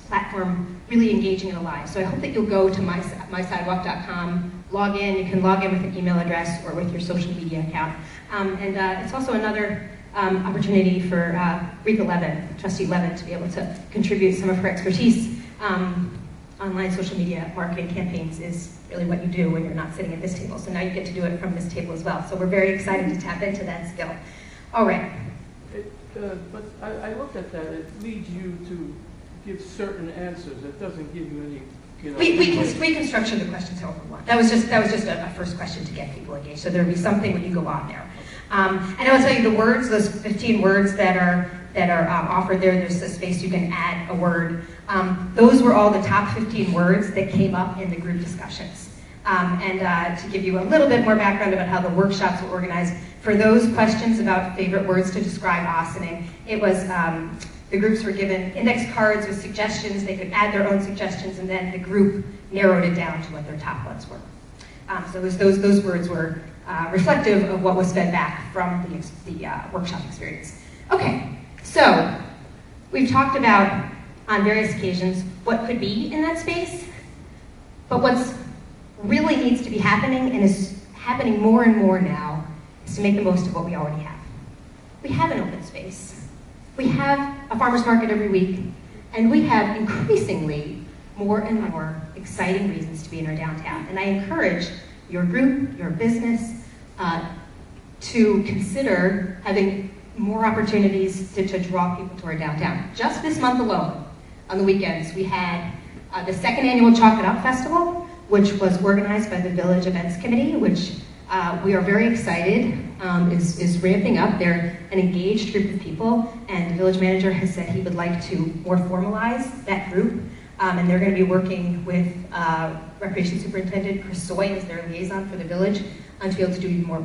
platform really engaging and alive. So I hope that you'll go to mysidewalk.com, log in. You can log in with an email address or with your social media account. And it's also another opportunity for Rika Levin, Trustee Levin, to be able to contribute some of her expertise. Online social media marketing campaigns is really what you do when you're not sitting at this table. So now you get to do it from this table as well. So we're very excited to tap into that skill. All right. But I looked at that. It leads you to give certain answers. It doesn't give you any. We can structure the questions however we want. That was just a first question to get people engaged. So there'll be something when you go on there. And I will tell you the words, those 15 words that are offered there. There's a space you can add a word. Those were all the top 15 words that came up in the group discussions. And to give you a little bit more background about how the workshops were organized, for those questions about favorite words to describe Ossining, it was the groups were given index cards with suggestions. They could add their own suggestions, and then the group narrowed it down to what their top ones were. So those words were reflective of what was fed back from the workshop experience. Okay, so we've talked about on various occasions what could be in that space, but what's really needs to be happening, and is happening more and more now, is to make the most of what we already have. We have an open space. We have a farmer's market every week, and we have increasingly more and more exciting reasons to be in our downtown. And I encourage your group, your business, to consider having more opportunities to draw people to our downtown. Just this month alone, on the weekends, we had the second annual Chalk It Up Festival, which was organized by the Village Events Committee, which we are very excited is ramping up. They're an engaged group of people, and the village manager has said he would like to more formalize that group. And they're going to be working with Recreation Superintendent Chris Soy as their liaison for the village to be able to do even more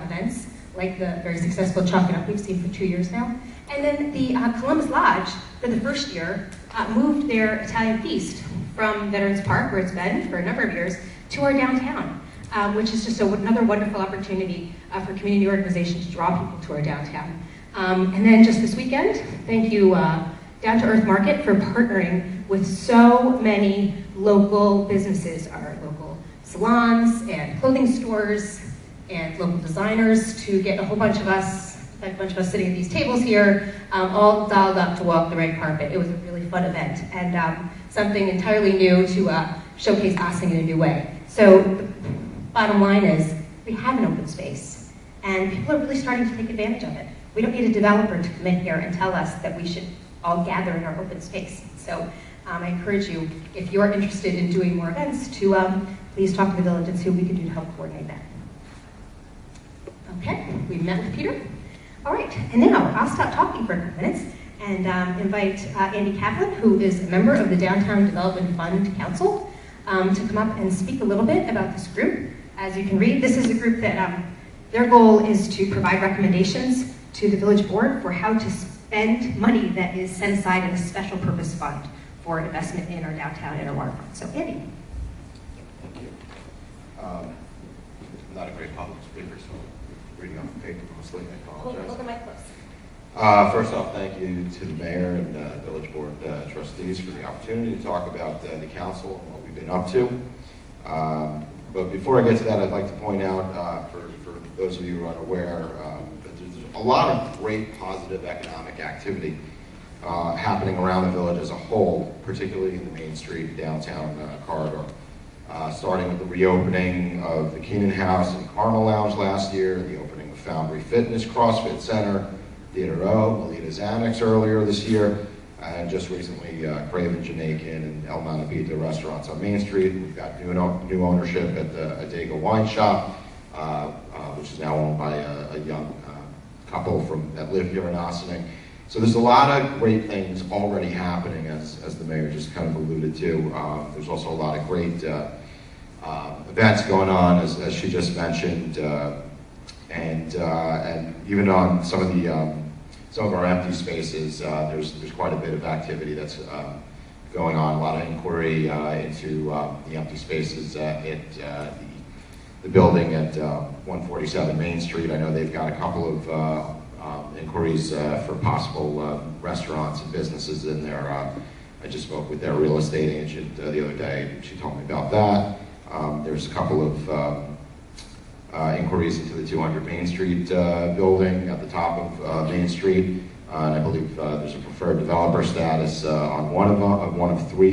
events, like the very successful Chalk It Up we've seen for 2 years now. And then the Columbus Lodge, for the first year, moved their Italian feast from Veterans Park, where it's been for a number of years, to our downtown, which is just another wonderful opportunity for community organizations to draw people to our downtown. And then just this weekend, thank you, Down to Earth Market, for partnering with so many local businesses, our local salons and clothing stores and local designers, to get a whole bunch of us, sitting at these tables here, all dialed up to walk the red carpet. It was a really fun event, and something entirely new to showcase Ossining in a new way. So the bottom line is, we have an open space, and people are really starting to take advantage of it. We don't need a developer to come in here and tell us that we should all gather in our open space. So I encourage you, if you're interested in doing more events, to please talk to the village and see what we can do to help coordinate that. Okay, we met with Peter. All right, and now I'll stop talking for a couple minutes and invite Andy Kaplan, who is a member of the Downtown Development Fund Council, to come up and speak a little bit about this group. As you can read, this is a group that their goal is to provide recommendations to the village board for how to spend money that is set aside in a special purpose fund for investment in our downtown and our waterfront. So Andy. Thank you. I'm not a great public speaker, so I'm reading off the paper mostly. I apologize. Hold the mic close. First off, thank you to the mayor and village board trustees for the opportunity to talk about the council and what we've been up to. But before I get to that, I'd like to point out, for those of you who are unaware, that there's a lot of great positive economic activity happening around the village as a whole, particularly in the Main Street downtown corridor. Starting with the reopening of the Keenan House and Carmel Lounge last year, the opening of Foundry Fitness, CrossFit Center, Theater O, Melita's Annex earlier this year, and just recently Craven Jamaican and El Manabita restaurants on Main Street. We've got new ownership at the Adega Wine Shop, which is now owned by a young couple that live here in Ossining. So there's a lot of great things already happening, as the mayor just kind of alluded to. There's also a lot of great events going on, as she just mentioned, and even on some of our empty spaces, there's quite a bit of activity that's going on. A lot of inquiry into the empty spaces at the building at 147 Main Street. I know they've got a couple of inquiries for possible restaurants and businesses in there. I just spoke with their real estate agent the other day. She told me about that. There's a couple of inquiries into the 200 Main Street building at the top of Main Street. And I believe there's a preferred developer status on one of three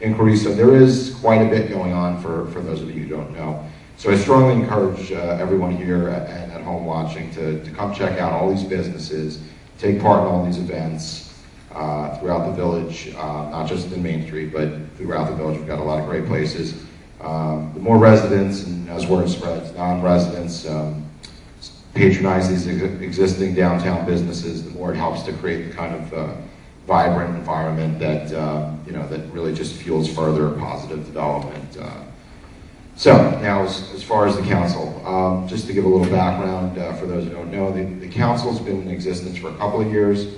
inquiries. So there is quite a bit going on for those of you who don't know. So I strongly encourage everyone here and at home watching to come check out all these businesses, take part in all these events throughout the village, not just in Main Street, but throughout the village. We've got a lot of great places. The more residents, and as word spreads, non-residents patronize these existing downtown businesses, the more it helps to create the kind of vibrant environment that that really just fuels further positive development. So now, as far as the council, just to give a little background for those who don't know, the council's been in existence for a couple of years.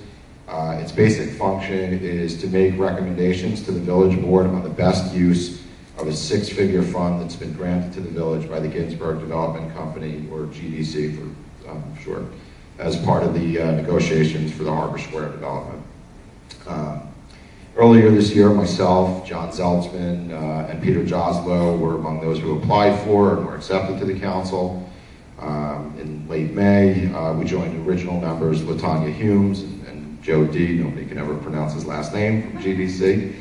Its basic function is to make recommendations to the village board on the best use of a six-figure fund that's been granted to the village by the Ginsberg Development Company, or GDC for short, as part of the negotiations for the Harbor Square development. Earlier this year, myself, John Zeltzman, and Peter Joslow were among those who applied for and were accepted to the council. In late May, we joined original members LaTanya Humes and Joe D, nobody can ever pronounce his last name, from GDC.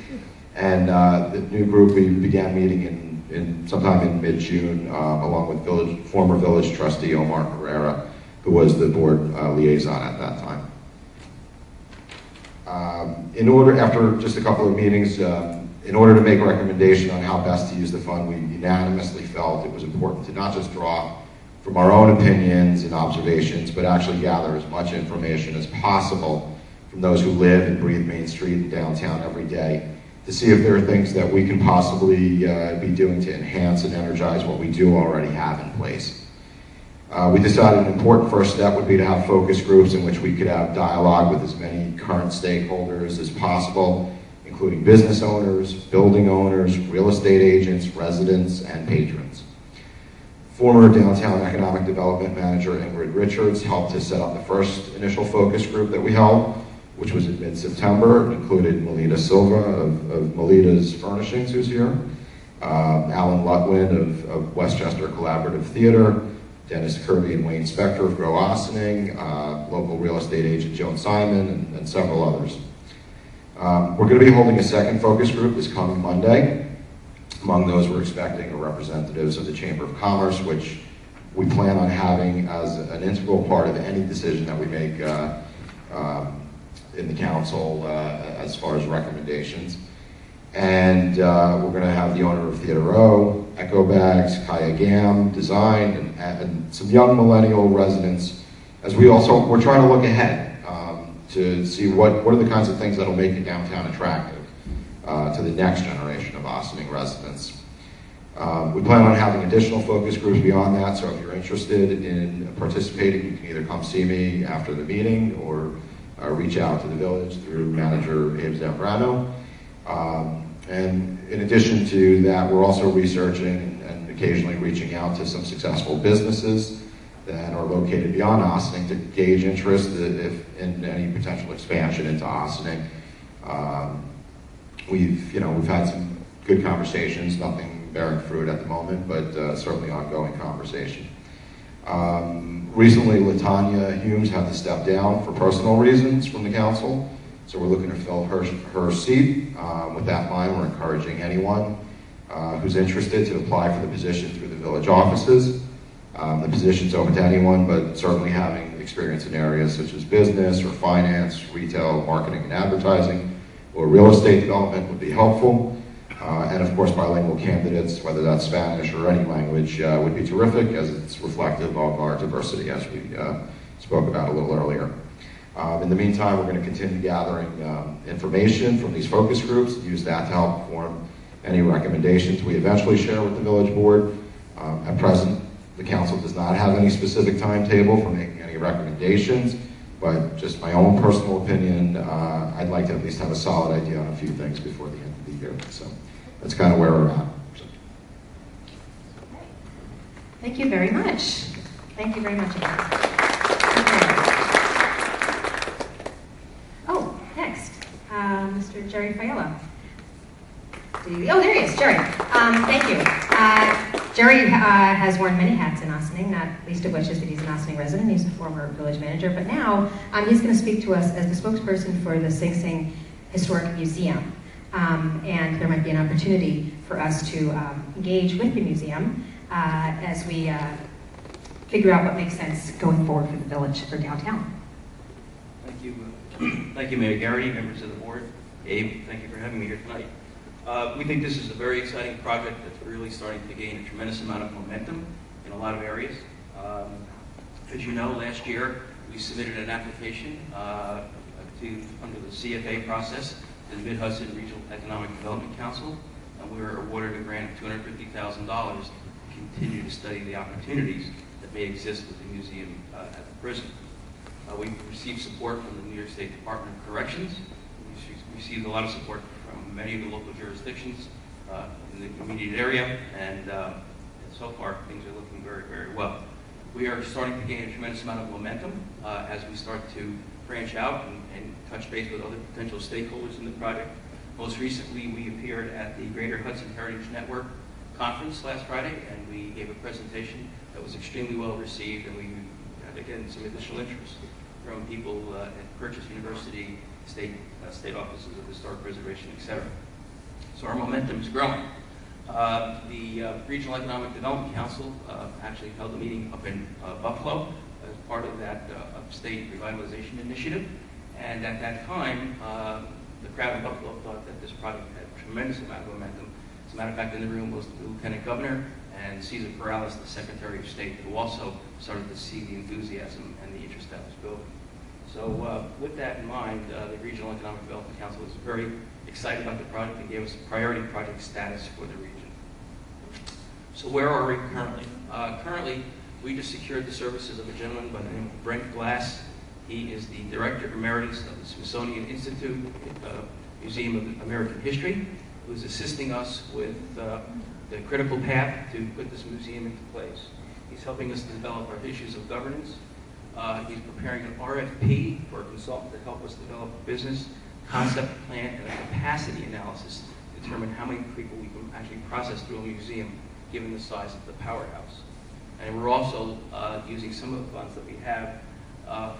And the new group, we began meeting in sometime in mid-June, along with former village trustee Omar Herrera, who was the board liaison at that time. After just a couple of meetings, in order to make a recommendation on how best to use the fund, we unanimously felt it was important to not just draw from our own opinions and observations, but actually gather as much information as possible from those who live and breathe Main Street and downtown every day, to see if there are things that we can possibly be doing to enhance and energize what we do already have in place. We decided an important first step would be to have focus groups in which we could have dialogue with as many current stakeholders as possible, including business owners, building owners, real estate agents, residents, and patrons. Former Downtown Economic Development Manager Ingrid Richards helped to set up the first initial focus group that we held, which was in mid-September. It included Melita Silva of Melita's Furnishings, who's here, Alan Lutwin of Westchester Collaborative Theater, Dennis Kirby and Wayne Spector of Grow Ossining, local real estate agent Joan Simon, and several others. We're going to be holding a second focus group this coming Monday. Among those we're expecting are representatives of the Chamber of Commerce, which we plan on having as an integral part of any decision that we make in the council as far as recommendations. And we're going to have the owner of Theater Row, Echo Bags, Kaya Gam, Design, and some young millennial residents, as we're trying to look ahead to see what are the kinds of things that'll make it downtown attractive to the next generation of Ossining residents. We plan on having additional focus groups beyond that, so if you're interested in participating, you can either come see me after the meeting or reach out to the village through manager Abe Zambrano. And in addition to that, we're also researching and occasionally reaching out to some successful businesses that are located beyond Ossining to gauge interest in any potential expansion into Ossining. We've had some good conversations, nothing bearing fruit at the moment, but certainly ongoing conversation. Recently, LaTanya Humes had to step down for personal reasons from the council, so we're looking to fill her seat. With that in mind, we're encouraging anyone who's interested to apply for the position through the village offices. The position's open to anyone, but certainly having experience in areas such as business or finance, retail, marketing and advertising, or real estate development would be helpful. And of course, bilingual candidates, whether that's Spanish or any language, would be terrific, as it's reflective of our diversity, as we spoke about a little earlier. In the meantime, we're going to continue gathering information from these focus groups, use that to help form any recommendations we eventually share with the village board. At present, the council does not have any specific timetable for making any recommendations, but just my own personal opinion, I'd like to at least have a solid idea on a few things before the end of the year. So that's kind of where we're at. Thank you very much. Thank you very much. Okay. Oh, next, Mr. Jerry Fiala. Oh, there he is, Jerry. Thank you. Jerry has worn many hats in Ossining, not least of which is that he's an Ossining resident. He's a former village manager, but now he's going to speak to us as the spokesperson for the Sing Sing Historic Museum. And there might be an opportunity for us to engage with the museum as we figure out what makes sense going forward for the village, for downtown. Thank you. Thank you, Mayor Garrity, members of the board. Abe, thank you for having me here tonight. We think this is a very exciting project that's really starting to gain a tremendous amount of momentum in a lot of areas. As you know, last year we submitted an application under the CFA process to the Mid-Hudson Regional Economic Development Council, and we were awarded a grant of $250,000 to continue to study the opportunities that may exist with the museum at the prison. We received support from the New York State Department of Corrections. We received a lot of support from many of the local jurisdictions in the immediate area, and so far things are looking very, very well. We are starting to gain a tremendous amount of momentum as we start to branch out and touch base with other potential stakeholders in the project. Most recently, we appeared at the Greater Hudson Heritage Network conference last Friday, and we gave a presentation that was extremely well received, and we had, again, some additional interest. from people at Purchase University, state offices of historic preservation, etc. So our momentum is growing. The Regional Economic Development Council actually held a meeting up in Buffalo as part of that upstate revitalization initiative. And at that time, the crowd in Buffalo thought that this project had a tremendous amount of momentum. As a matter of fact, in the room was the Lieutenant Governor and Cesar Perales, the Secretary of State, who also started to see the enthusiasm and the interest that was building. So with that in mind, the Regional Economic Development Council was very excited about the project and gave us priority project status for the region. So where are we currently? Currently, we just secured the services of a gentleman by the name of Brent Glass. He is the Director Emeritus of the Smithsonian Institute, Museum of American History, who's assisting us with the critical path to put this museum into place. He's helping us develop our issues of governance. He's preparing an RFP for a consultant to help us develop a business concept plan and a capacity analysis to determine how many people we can actually process through a museum given the size of the powerhouse. And we're also using some of the funds that we have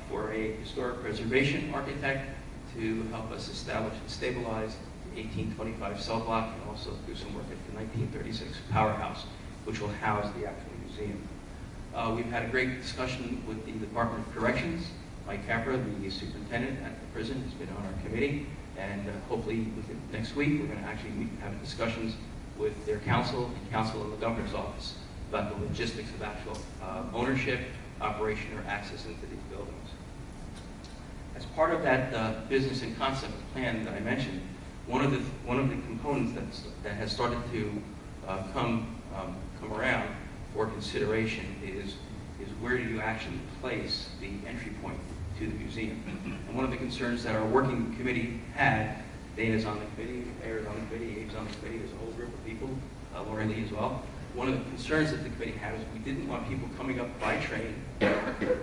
for a historic preservation architect to help us establish and stabilize the 1825 cell block and also do some work at the 1936 powerhouse, which will house the actual museum. We've had a great discussion with the Department of Corrections. Mike Capra, the superintendent at the prison, has been on our committee, and hopefully next week we're going to actually have discussions with their counsel and counsel in the governor's office about the logistics of actual ownership, operation, or access into these buildings. As part of that business and concept plan that I mentioned, one of the components that has started to come around for consideration is where do you actually place the entry point to the museum? And one of the concerns that our working committee had, Dana's on the committee, Mayor's on the committee, Abe's on the committee, there's a whole group of people, Laura Lee as well. One of the concerns that the committee had was we didn't want people coming up by train,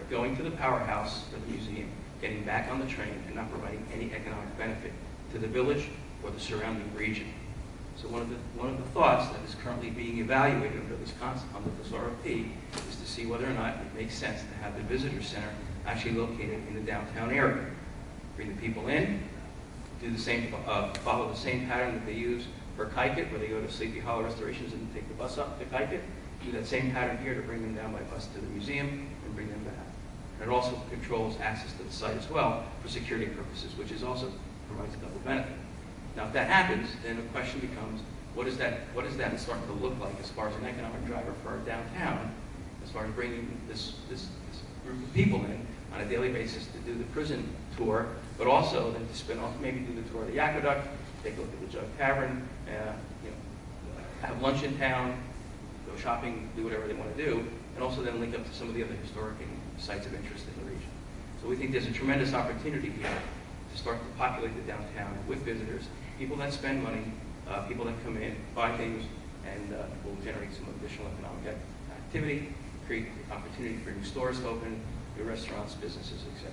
going to the powerhouse of the museum, getting back on the train, and not providing any economic benefit to the village or the surrounding region. So one of the thoughts that is currently being evaluated under this RFP is to see whether or not it makes sense to have the visitor center actually located in the downtown area. Bring the people in, do the same, follow the same pattern that they use for Kaiket, where they go to Sleepy Hollow Restorations and take the bus up to Kaiket. Do that same pattern here to bring them down by bus to the museum and bring them back. And it also controls access to the site as well for security purposes, which is also provides a double benefit. Now, if that happens, then the question becomes, what is that starting to look like as far as an economic driver for our downtown, as far as bringing this group of people in on a daily basis to do the prison tour, but also then to spin off, maybe do the tour of the aqueduct, take a look at the Jug Tavern, have lunch in town, go shopping, do whatever they want to do, and also then link up to some of the other historic sites of interest in the region. So we think there's a tremendous opportunity here to start to populate the downtown with visitors, people that spend money, people that come in, buy things, and will generate some additional economic activity, create opportunity for new stores to open, new restaurants, businesses, etc.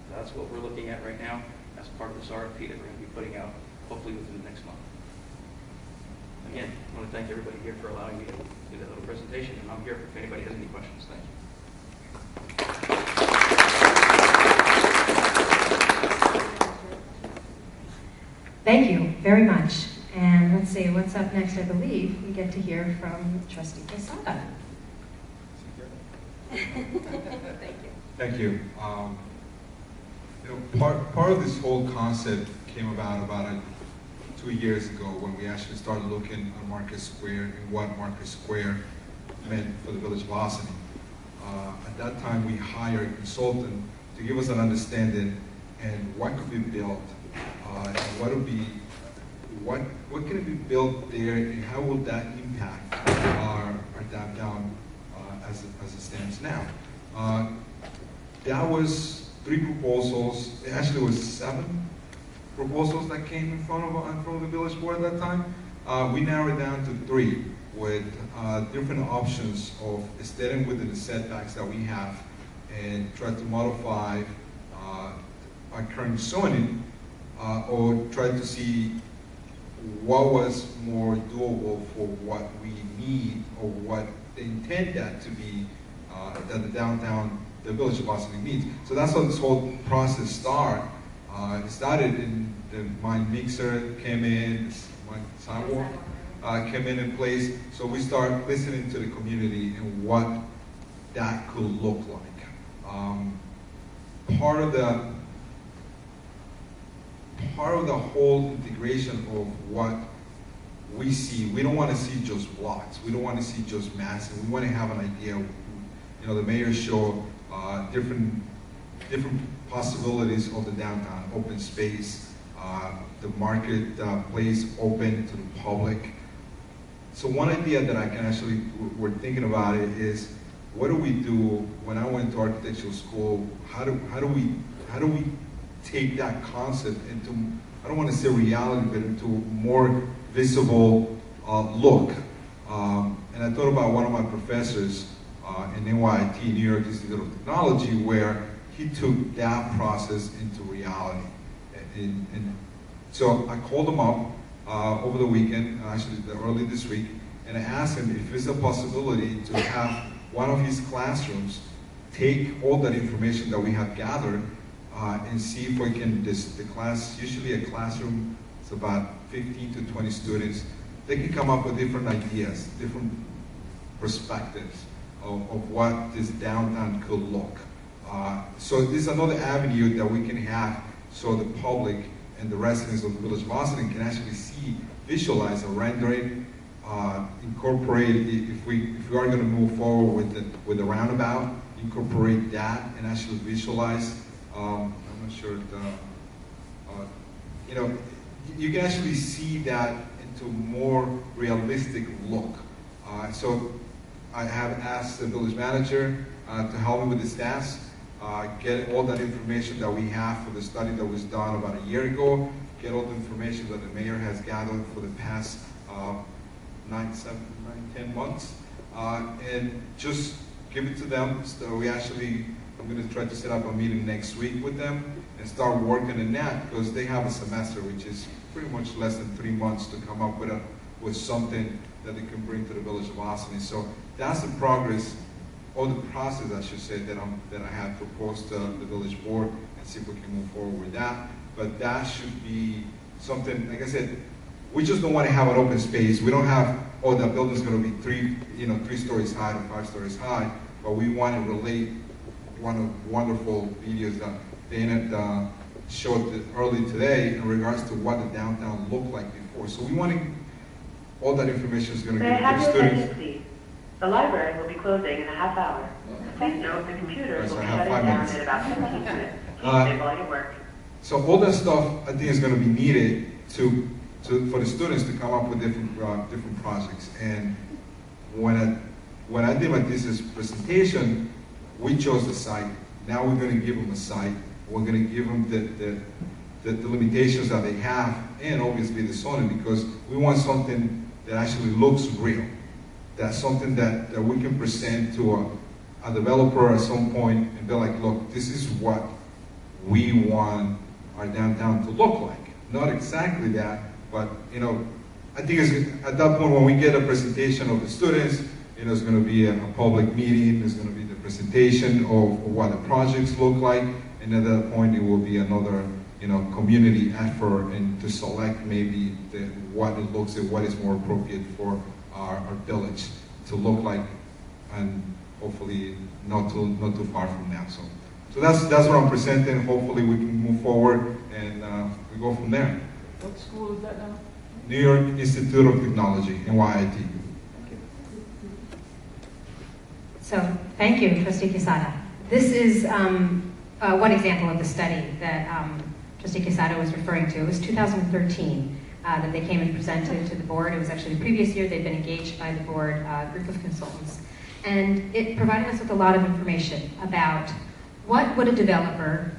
So that's what we're looking at right now as part of this RFP that we're going to be putting out hopefully within the next month. Again, I want to thank everybody here for allowing me to do that little presentation, and I'm here if anybody has any questions. Thank you. Thank you very much. And let's see, what's up next? I believe we get to hear from Trustee Quesada. Thank you. Thank you. Part of this whole concept came about 2 years ago when we actually started looking at Market Square and what Market Square meant for the village of Ossining. At that time, we hired a consultant to give us an understanding and what could be built, and what can be built there, and how will that impact our downtown as it stands now. That was 3 proposals. It actually was 7 proposals that came in front of the village board at that time. We narrowed down to 3 with different options of staying within the setbacks that we have and try to modify our current zoning or try to see what was more doable for what we need or what they intend that to be, that the downtown the Village of Boston needs. So that's how this whole process started. It started in my mixer came in, my sidewalk came in place. So we start listening to the community and what that could look like. Part of the whole integration of what we see, we don't want to see just blocks. We don't want to see just masses. We want to have an idea. You know, the mayor showed different possibilities of the downtown, open space, the market place open to the public. So one idea that I can actually, we're thinking about it is, what do we do when I went to architectural school? How do we take that concept into, I don't want to say reality, but into more visible look? And I thought about one of my professors in NYIT, New York Institute of Technology, where he took that process into reality. And so I called him up over the weekend, actually early this week, and I asked him if it's a possibility to have one of his classrooms take all that information that we have gathered and see if we can, the class, usually a classroom, it's about 15 to 20 students, they can come up with different ideas, different perspectives of what this downtown could look. So this is another avenue that we can have so the public and the residents of the Village of Boston can actually see, visualize a rendering, incorporate, if we are going to move forward with the roundabout, incorporate that and actually visualize. I'm not sure, you know, you can actually see that into more realistic look. So I have asked the village manager to help me with the stats, get all that information that we have for the study that was done about a year ago, get all the information that the mayor has gathered for the past 10 months, and just give it to them. So I'm going to try to set up a meeting next week with them and start working on that, because they have a semester, which is pretty much less than 3 months to come up with something that they can bring to the Village of Boston. So that's the progress, or the process, I should say, that I have proposed to the village board, and see if we can move forward with that. But that should be something, like I said, we just don't want to have an open space. We don't have, oh, that building's going to be 3 stories high or 5 stories high, but we want to relate one of the wonderful videos that Dana showed early today in regards to what the downtown looked like before. So we want to, all that information is going to give to the students. The library will be closing in a half hour. Please note the computers will be shutting down in about 15 minutes. Please save all your work. So all that stuff, I think, is going to be needed for the students to come up with different projects. And when I did my thesis presentation, we chose the site. Now we're going to give them a site. We're going to give them the limitations that they have, and obviously the zoning, because we want something that actually looks real. That's something that we can present to a developer at some point and be like, look, this is what we want our downtown to look like. Not exactly that, but I think at that point when we get a presentation of the students, it's going to be a public meeting, there's going to be the presentation of what the projects look like, and at that point it will be another community effort and to select maybe what it looks like, what is more appropriate for our village to look like, and hopefully not too far from now. So that's what I'm presenting. Hopefully we can move forward and we go from there. What school is that now? New York Institute of Technology, NYIT. So thank you, Trustee Quesada. This is one example of the study that Trustee Quesada was referring to. It was 2013 that they came and presented to the board. It was actually the previous year they'd been engaged by the board, a group of consultants. And it provided us with a lot of information about what would a developer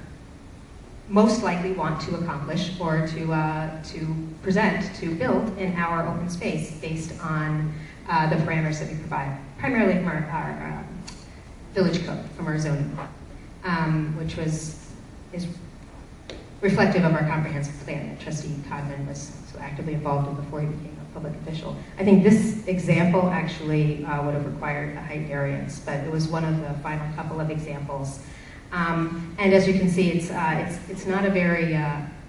most likely want to accomplish or to present, to build in our open space based on the parameters that we provide, primarily from our village code, from our zoning, which is reflective of our comprehensive plan that Trustee Codman was so actively involved in before he became a public official. I think this example actually would have required a height variance, but it was one of the final couple of examples. And as you can see, it's not a very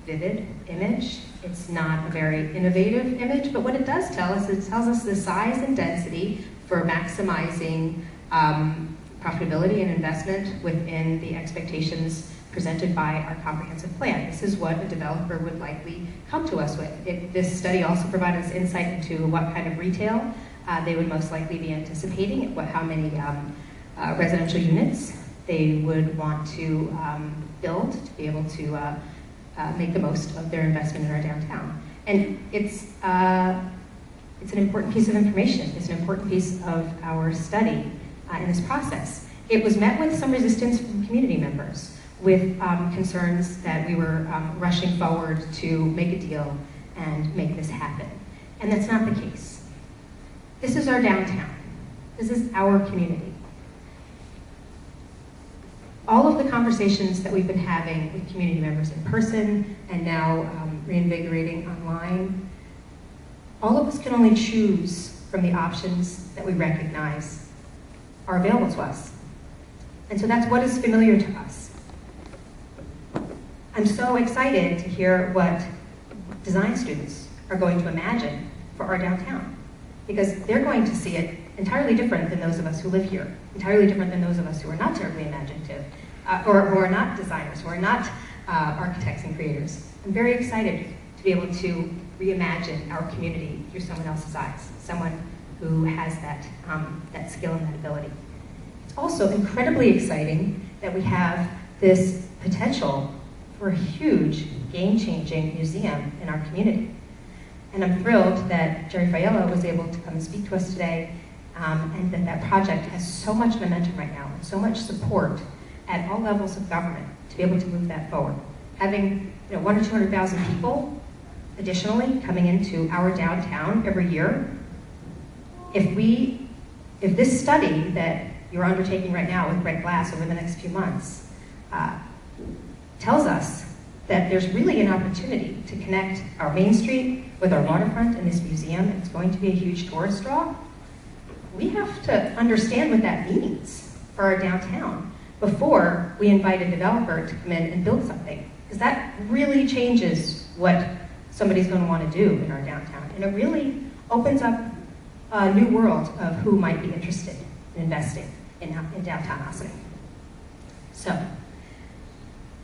vivid image. It's not a very innovative image, but what it does tell us, it tells us the size and density for maximizing profitability and investment within the expectations presented by our comprehensive plan. This is what a developer would likely come to us with. This study also provided us insight into what kind of retail they would most likely be anticipating, how many residential units they would want to build to be able to make the most of their investment in our downtown. And it's an important piece of information. It's an important piece of our study in this process. It was met with some resistance from community members, with concerns that we were rushing forward to make a deal and make this happen. And that's not the case. This is our downtown. This is our community. All of the conversations that we've been having with community members in person and now reinvigorating online, all of us can only choose from the options that we recognize are available to us. And so that's what is familiar to us. I'm so excited to hear what design students are going to imagine for our downtown, because they're going to see it entirely different than those of us who live here, entirely different than those of us who are not terribly imaginative, or who are not designers, who are not architects and creators. I'm very excited to be able to reimagine our community through someone else's eyes, someone who has that skill and that ability. It's also incredibly exciting that we have this potential for a huge, game-changing museum in our community. And I'm thrilled that Jerry Faiella was able to come and speak to us today, and that project has so much momentum right now, and so much support at all levels of government to be able to move that forward. Having 100,000 or 200,000 people additionally coming into our downtown every year, if this study that you're undertaking right now with Red Glass over the next few months tells us that there's really an opportunity to connect our Main Street with our waterfront and this museum, and it's going to be a huge tourist draw, we have to understand what that means for our downtown before we invite a developer to come in and build something. Because that really changes what somebody's going to want to do in our downtown. And it really opens up a new world of who might be interested in investing in downtown Ossining. So,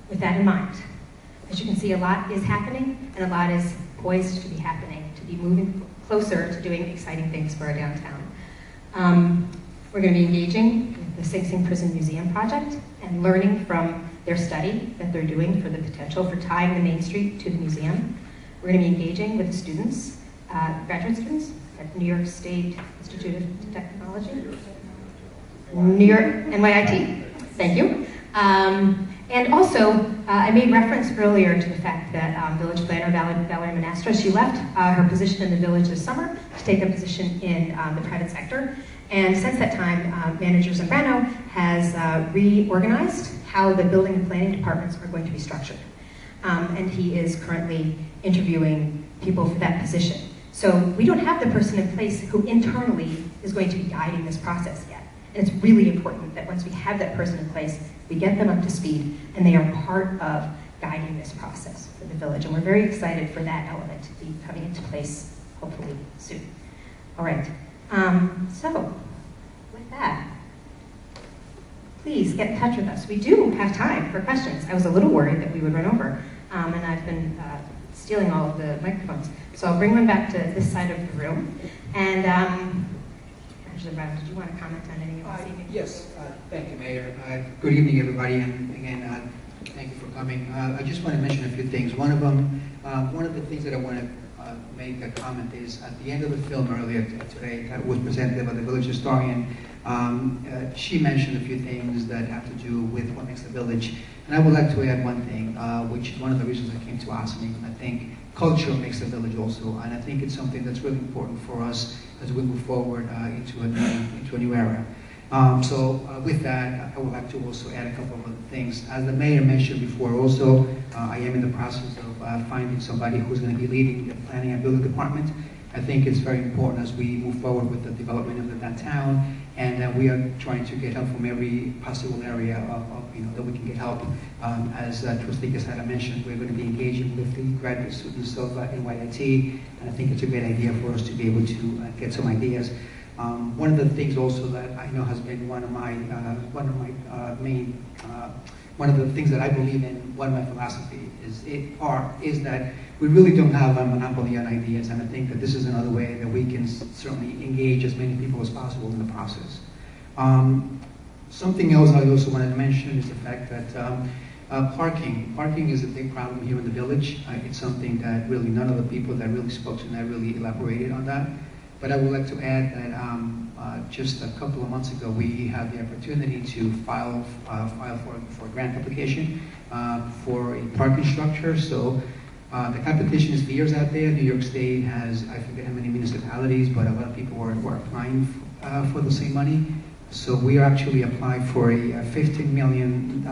with that in mind, as you can see, a lot is happening and a lot is poised to be happening, to be moving closer to doing exciting things for our downtown. We're going to be engaging with the Sing Sing Prison Museum project and learning from their study that they're doing for the potential for tying the Main Street to the museum. We're going to be engaging with the students, graduate students at New York State Institute of Technology. New York, NYIT, thank you. And also, I made reference earlier to the fact that village planner Valerie Monastro, she left her position in the village this summer to take a position in the private sector. And since that time, Manager Zambrano has reorganized how the building and planning departments are going to be structured. And he is currently interviewing people for that position. So we don't have the person in place who internally is going to be guiding this process yet. And it's really important that once we have that person in place, we get them up to speed and they are part of guiding this process for the village. And we're very excited for that element to be coming into place hopefully soon. All right, so with that, please get in touch with us. We do have time for questions. I was a little worried that we would run over, and I've been stealing all of the microphones. So I'll bring one back to this side of the room. And Angela Brown, did you want to comment on any of this evening? Yes, thank you, Mayor. Good evening, everybody, and again, thank you for coming. I just want to mention a few things. One of the things that I want to make a comment is at the end of the film earlier today that was presented by the village historian, she mentioned a few things that have to do with what makes the village. And I would like to add one thing, which is one of the reasons I came to Ossining. I think culture makes the village also, and I think it's something that's really important for us as we move forward into a new era. With that, I would like to also add a couple of other things. As the mayor mentioned before, also I am in the process of finding somebody who's going to be leading the planning and building department. I think it's very important as we move forward with the development of the downtown, and we are trying to get help from every possible area that we can get help. As Trustee Quesada mentioned, we're going to be engaging with the graduate students of NYIT, and I think it's a great idea for us to be able to get some ideas. One of the things also that I know has been one of the things that I believe in, one of my philosophy is that we really don't have a monopoly on ideas, and I think that this is another way that we can certainly engage as many people as possible in the process. Something else I also wanted to mention is the fact that parking is a big problem here in the village. It's something that really none of the people that really spoke to that really elaborated on that. But I would like to add that just a couple of months ago, we had the opportunity to file for a grant application for a parking structure. So the competition is fierce out there. New York State has, I forget how many municipalities, but a lot of people were applying for the same money. So we are actually applying for a $15 million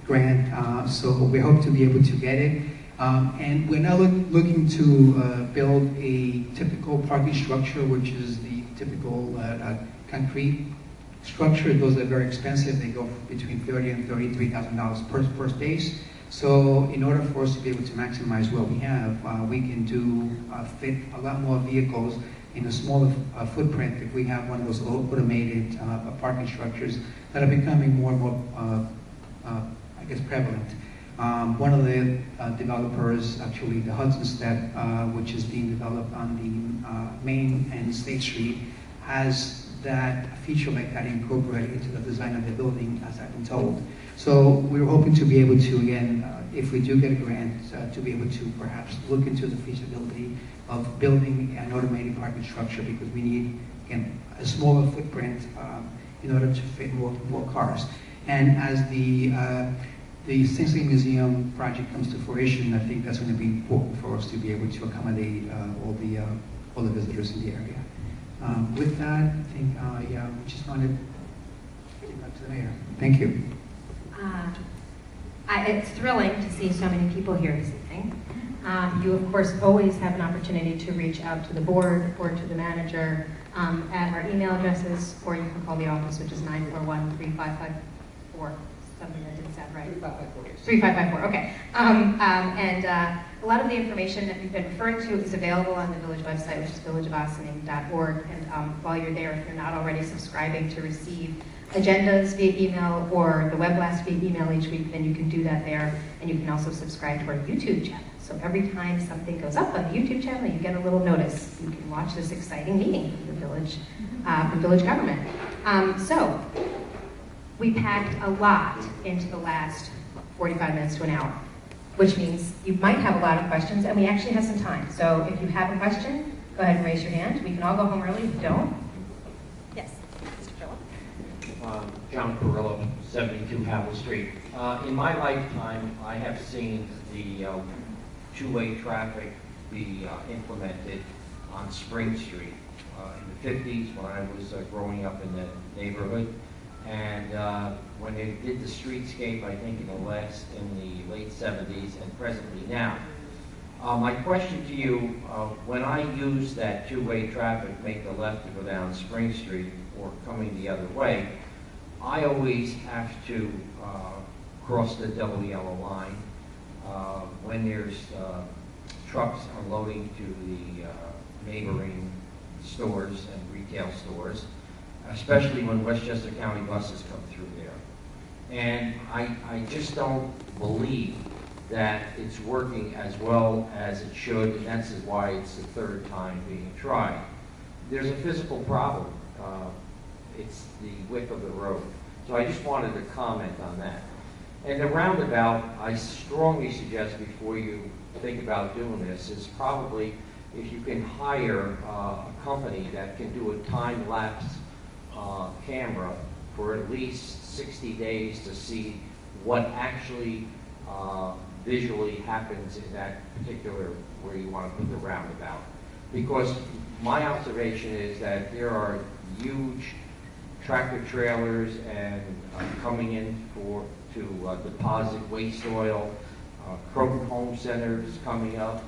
grant. So we hope to be able to get it. And we're now looking to build a typical parking structure, which is the typical concrete structure. Those are very expensive. They go between $30,000 and $33,000 per space. So in order for us to be able to maximize what we have, we can fit a lot more vehicles in a smaller footprint if we have one of those automated parking structures that are becoming more and more, I guess, prevalent. One of the developers, actually the Hudson Step, which is being developed on the Main and State Street, has that feature like that incorporated into the design of the building, as I've been told. So we're hoping to be able to, again, if we do get a grant, to be able to perhaps look into the feasibility of building an automated parking structure, because we need, again, a smaller footprint in order to fit more cars. And as the Sing Sing Museum project comes to fruition, I think that's going to be important for us to be able to accommodate all the visitors in the area. With that, I think, we just wanted to get back to the mayor. Thank you. It's thrilling to see so many people here this evening. You, of course, always have an opportunity to reach out to the board or to the manager at our email addresses, or you can call the office, which is 941-3554. Something that didn't sound right. 3554, okay. And a lot of the information that we've been referring to is available on the village website, which is villageofossining.org. And while you're there, if you're not already subscribing to receive agendas via email or the web blast via email each week, then you can do that there. And you can also subscribe to our YouTube channel. So every time something goes up on the YouTube channel, you get a little notice. You can watch this exciting meeting from the village government. So we packed a lot into the last 45 minutes to an hour, which means you might have a lot of questions, and we actually have some time. So if you have a question, go ahead and raise your hand. We can all go home early if you don't. Yes, Mr. Phillip. John Perillo, 72 Howell Street. In my lifetime, I have seen the two-way traffic be implemented on Spring Street. In the 50s, when I was growing up in the neighborhood, and when they did the streetscape, I think in the late 70s and presently now. My question to you, when I use that two-way traffic, make the left to go down Spring Street or coming the other way, I always have to cross the double yellow line when there's trucks unloading to the neighboring stores and retail stores, especially when Westchester County buses come through there. And I just don't believe that it's working as well as it should, and that's why it's the third time being tried. There's a physical problem. It's the width of the road. So I just wanted to comment on that. And the roundabout, I strongly suggest before you think about doing this, is probably if you can hire a company that can do a time-lapse camera for at least 60 days to see what actually visually happens in that particular where you want to put the roundabout. Because my observation is that there are huge tractor trailers and coming in to deposit waste oil. Croton Home Center is coming up,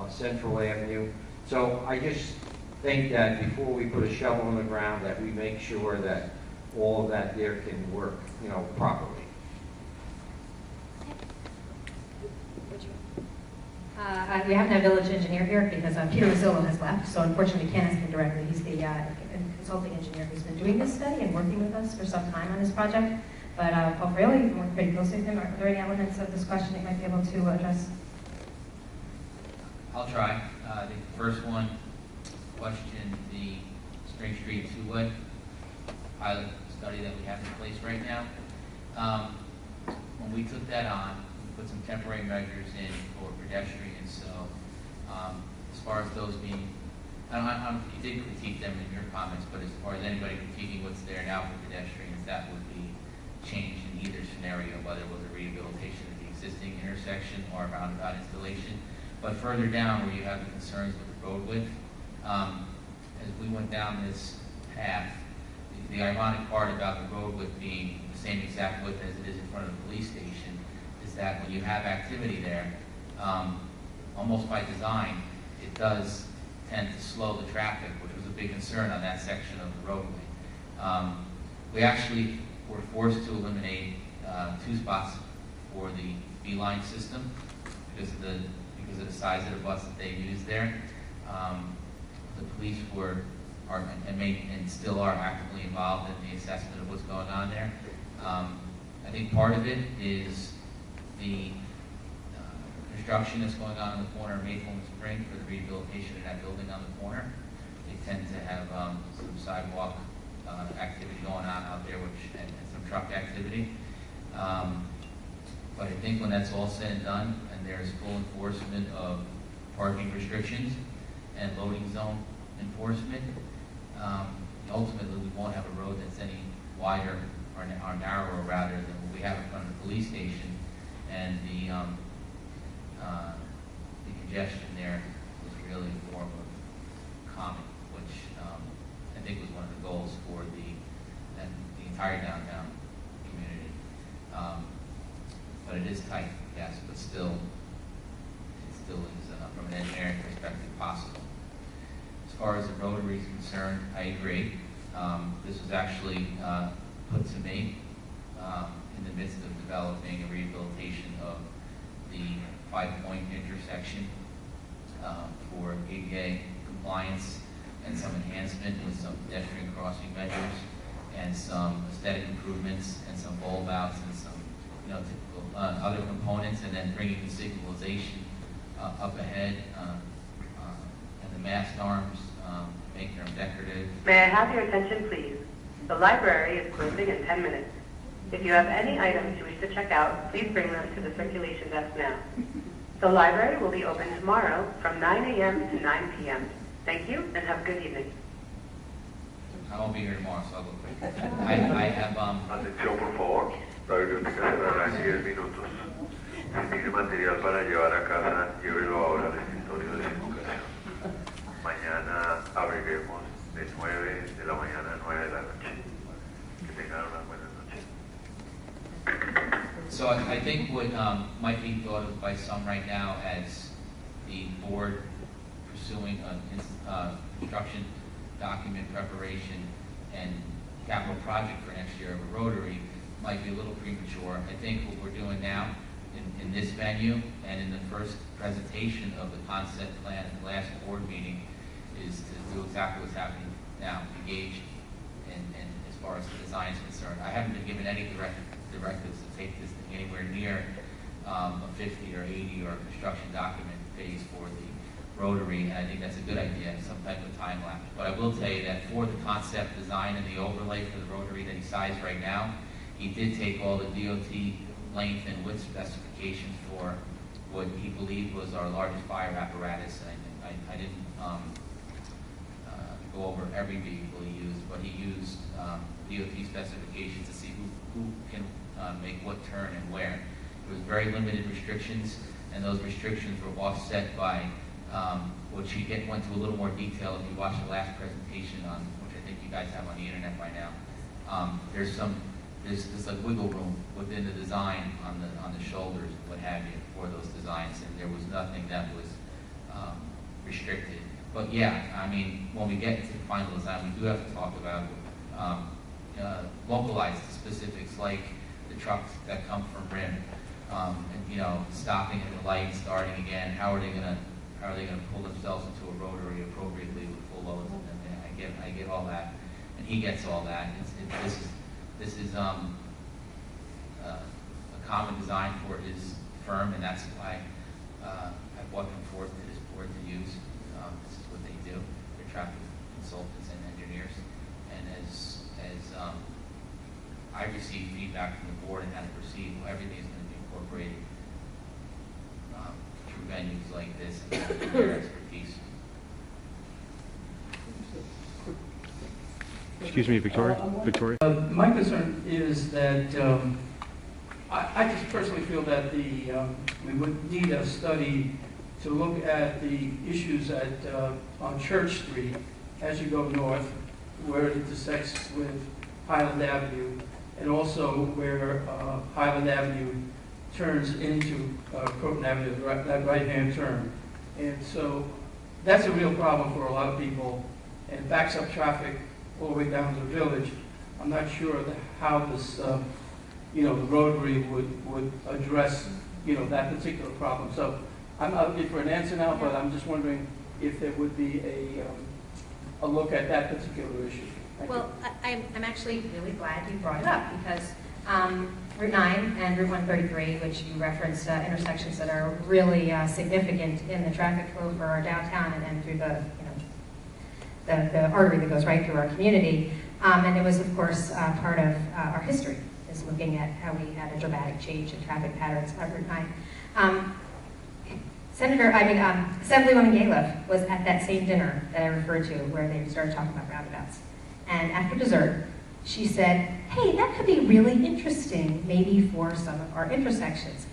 Central Avenue. So I just think that before we put a shovel in the ground, that we make sure that all of that there can work, properly. We haven't had a village engineer here because Peter Mazzillo has left, so unfortunately we can't ask him directly. He's the consulting engineer who's been doing this study and working with us for some time on this project. But Paul Fraley, we work pretty closely with him. Are there any elements of this question that you might be able to address? I'll try. I think the first one questioned the Spring Street two-way pilot study that we have in place right now. When we took that on, we put some temporary measures in for pedestrians. So as far as those being, I don't know if you did critique them in your comments, but as far as anybody critiquing what's there now for pedestrians, that would be changed in either scenario, whether it was a rehabilitation of the existing intersection or a roundabout installation. But further down, where you have the concerns with the road width, as we went down this path, the ironic part about the road width being the same exact width as it is in front of the police station is that when you have activity there, almost by design, it does tend to slow the traffic, which was a big concern on that section of the roadway. We actually were forced to eliminate 2 spots for the B-line system because of the size of the bus that they use there. The police and still are actively involved in the assessment of what's going on there. I think part of it is the construction that's going on in the corner of Maple and Spring for the rehabilitation of that building on the corner. They tend to have some sidewalk activity going on out there, and some truck activity. But I think when that's all said and done, and there's full enforcement of parking restrictions and loading zone enforcement, ultimately we won't have a road that's any wider or narrower rather than what we have in front of the police station, and the congestion there was really a form of calming, which I think was one of the goals for the entire downtown community. But it is tight, yes, but still, it still is, from an engineering perspective, possible. As far as the Rotary is concerned, I agree. This was actually put to me in the midst of developing a rehabilitation of the 5-point intersection for ADA compliance and some enhancement with some pedestrian crossing measures and some aesthetic improvements and some bulb outs and some typical other components, and then bringing the signalization up ahead and the mast arms, making them decorative. May I have your attention, please? The library is closing in 10 minutes. If you have any items you wish to check out, please bring them to the circulation desk now. The library will be open tomorrow from 9 a.m. to 9 p.m. Thank you, and have a good evening. I won't be here tomorrow, so I'll go quick. I have... Atención, por favor. La biblioteca cerrará en 10 minutos. Si tiene material para llevar a casa, llévelo ahora al escritorio de educación. Mañana abriremos de 9 de la mañana a 9 de la noche. Que tengan unas buenas noches. So I think what might be thought of by some right now as the board pursuing a construction document preparation and capital project for next year of a Rotary might be a little premature. I think what we're doing now in this venue and in the first presentation of the concept plan at the last board meeting is to do exactly what's happening now, engage and as far as the design is concerned. I haven't been given any directives to take this thing anywhere near a 50 or 80 or construction document phase for the Rotary, and I think that's a good idea, some type of time lapse. But I will tell you that for the concept design and the overlay for the Rotary that he sized right now, he did take all the DOT length and width specifications for what he believed was our largest fire apparatus. And I didn't go over every vehicle he used, but he used DOT specifications to see who can make what turn and where. There was very limited restrictions, and those restrictions were offset by which he went to a little more detail if you watch the last presentation on, which I think you guys have on the internet by now. There's like wiggle room within the design on the shoulders and what have you for those designs, and there was nothing that was restricted But yeah, I mean, when we get to the final design, we do have to talk about localized specifics, like the trucks that come from RIM, and you know, stopping at the light, starting again. How are they gonna pull themselves into a rotary appropriately with full loads? And I get all that, and he gets all that. This is a common design for his firm, and that's why I brought them forth to this board to use. This is what they do. They're traffic consultants and engineers. And as I receive feedback from the board and how to proceed, everything is going to be incorporated through venues like this and their expertise. Excuse me, Victoria? Victoria? My concern is that I just personally feel that we would need a study to look at the issues on Church Street as you go north, where it intersects with Highland Avenue, and also where Highland Avenue turns into Croton Avenue, that right-hand turn. And so that's a real problem for a lot of people, and backs up traffic all the way down to the village. I'm not sure how this, the Rotary would address, that particular problem. So I'm not looking for an answer now, but I'm just wondering if there would be a look at that particular issue. Well, I'm actually really glad you brought it up, because Route 9 and Route 133, which you referenced, intersections that are really significant in the traffic flow for our downtown and through the artery that goes right through our community. And it was, of course, part of our history, is looking at how we had a dramatic change in traffic patterns on Route 9. Assemblywoman Galiff was at that same dinner that I referred to, where they started talking about roundabouts. And after dessert, she said, hey, that could be really interesting, maybe for some of our intersections.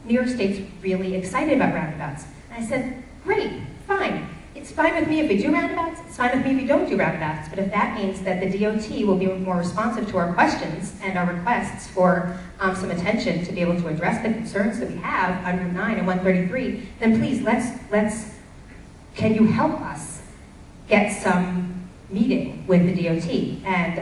New York State's really excited about roundabouts. And I said, great, fine. It's fine with me if we do roundabouts, it's fine with me if we don't do roundabouts, but if that means that the DOT will be more responsive to our questions and our requests for some attention to be able to address the concerns that we have on Route 9 and 133, then please, can you help us get some meeting with the DOT? And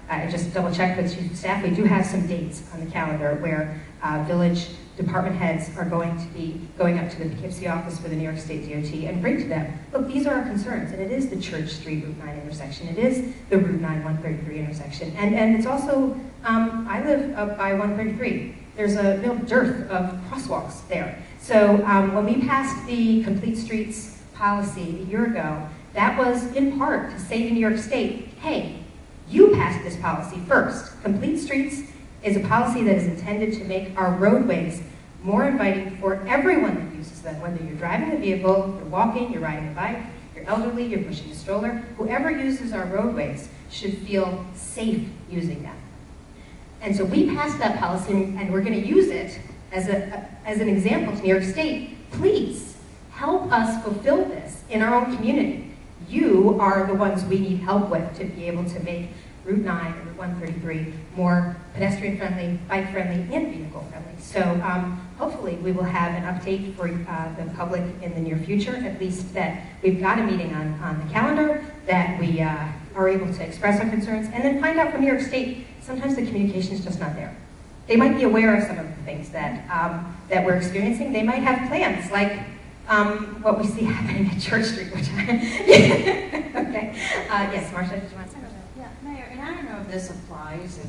I just double checked with chief of staff, we do have some dates on the calendar where village department heads are going to be going up to the Poughkeepsie office for the New York State DOT and bring to them, look, these are our concerns, and it is the Church Street Route 9 intersection, it is the Route 9 133 intersection, and it's also, I live up by 133. There's a real dearth of crosswalks there. So when we passed the Complete Streets policy a year ago, that was in part to say to New York State, hey, you passed this policy first. Complete Streets is a policy that is intended to make our roadways more inviting for everyone that uses them, whether you're driving a vehicle, you're walking, you're riding a bike, you're elderly, you're pushing a stroller. Whoever uses our roadways should feel safe using them. And so we passed that policy, and we're going to use it as an example to New York State. Please help us fulfill this in our own community. You are the ones we need help with to be able to make Route 9 and Route 133 more pedestrian-friendly, bike-friendly, and vehicle-friendly. So hopefully we will have an update for the public in the near future, at least that we've got a meeting on the calendar, that we are able to express our concerns, and then find out from New York State, sometimes the communication is just not there. They might be aware of some of the things that, that we're experiencing. They might have plans, like what we see happening at Church Street, which okay. Yes, Marcia, did you want to say? Yeah, Mayor, and I don't know if this applies,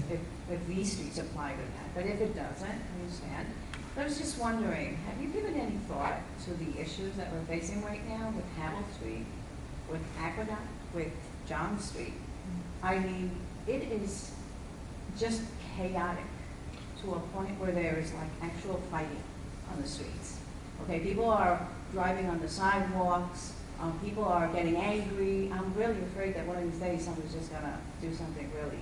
if these streets apply to that, but if it doesn't, I understand. I was just wondering, have you given any thought to the issues that we're facing right now with Havel Street, with Aqueduct, with John Street? I mean, it is just chaotic to a point where there is like actual fighting on the streets. Okay, people are driving on the sidewalks, people are getting angry. I'm really afraid that one of these days somebody's just gonna do something really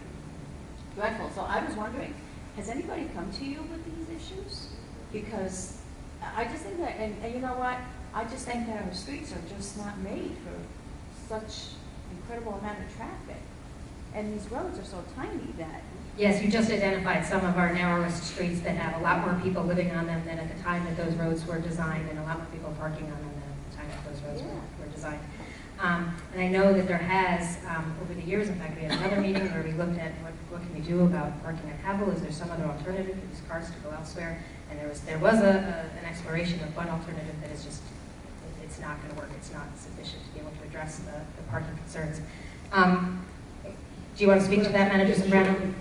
dreadful. So I was wondering, has anybody come to you with these issues? Because I just think that, and you know what, I just think that our streets are just not made for such incredible amount of traffic. And these roads are so tiny that... Yes, you just identified some of our narrowest streets that have a lot more people living on them than at the time that those roads were designed, and a lot more people parking on them than at the time that those roads were designed. And I know that there has, over the years, in fact, we had another meeting where we looked at what can we do about parking at Havel. Is there some other alternative for these cars to go elsewhere? And there was an exploration of one alternative that is just, it's not going to work. It's not sufficient to be able to address the parking concerns. Do you want to speak to that, Manager Zambrano?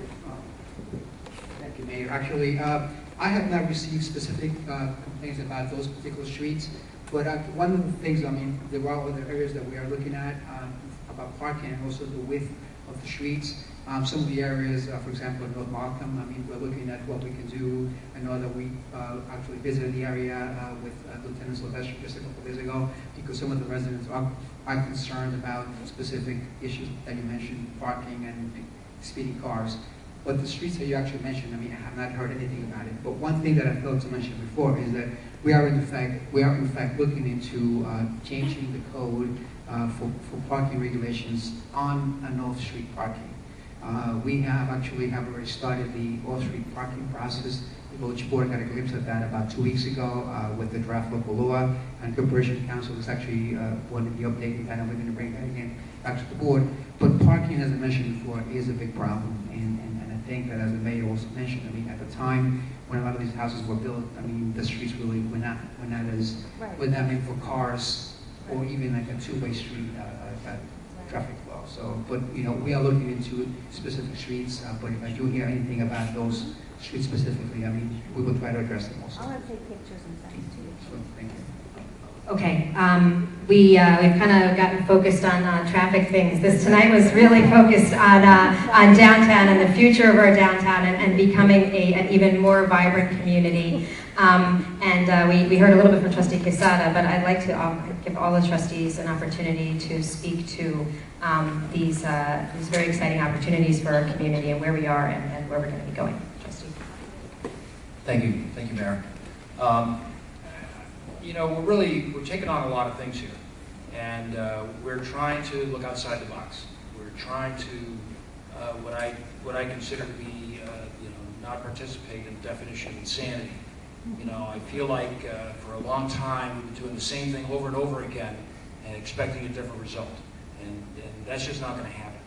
Thank you, Mayor. Actually, I have not received specific complaints about those particular streets, but one of the things, I mean, there are other areas that we are looking at about parking and also the width of the streets. Some of the areas, for example, in North Markham, I mean, we're looking at what we can do. I know that we actually visited the area with Lieutenant Sylvester just a couple of days ago, because some of the residents are concerned about specific issues that you mentioned, parking and speeding cars. But the streets that you actually mentioned, I mean, I have not heard anything about it. But one thing that I failed to mention before is that we are in fact looking into changing the code for parking regulations on an off-street parking. We have already started the off-street parking process. The village board got a glimpse of that about 2 weeks ago with the draft local law, and Corporation Council is actually wanting to be updating that, and we're going to bring that again back to the board. But parking, as I mentioned before, is a big problem, and I think that, as the mayor also mentioned, I mean, at the time when a lot of these houses were built, I mean, the streets really were not meant for cars, or even like a two-way street traffic flow. So, but you know, we are looking into specific streets. But if I do hear anything about those streets specifically, I mean, we will try to address them also. I'll have to take pictures and send it to you. So, thank you. Okay, we've kind of gotten focused on traffic things. This tonight was really focused on downtown and the future of our downtown and becoming an even more vibrant community. We heard a little bit from Trustee Quesada, but I'd like to give all the trustees an opportunity to speak to these very exciting opportunities for our community and where we are and where we're going to be going. Trustee. Thank you, Mayor. You know, we're taking on a lot of things here, and we're trying to look outside the box. We're trying to what I consider to be not participate in the definition of insanity. You know, I feel like for a long time we've been doing the same thing over and over again and expecting a different result, and that's just not going to happen.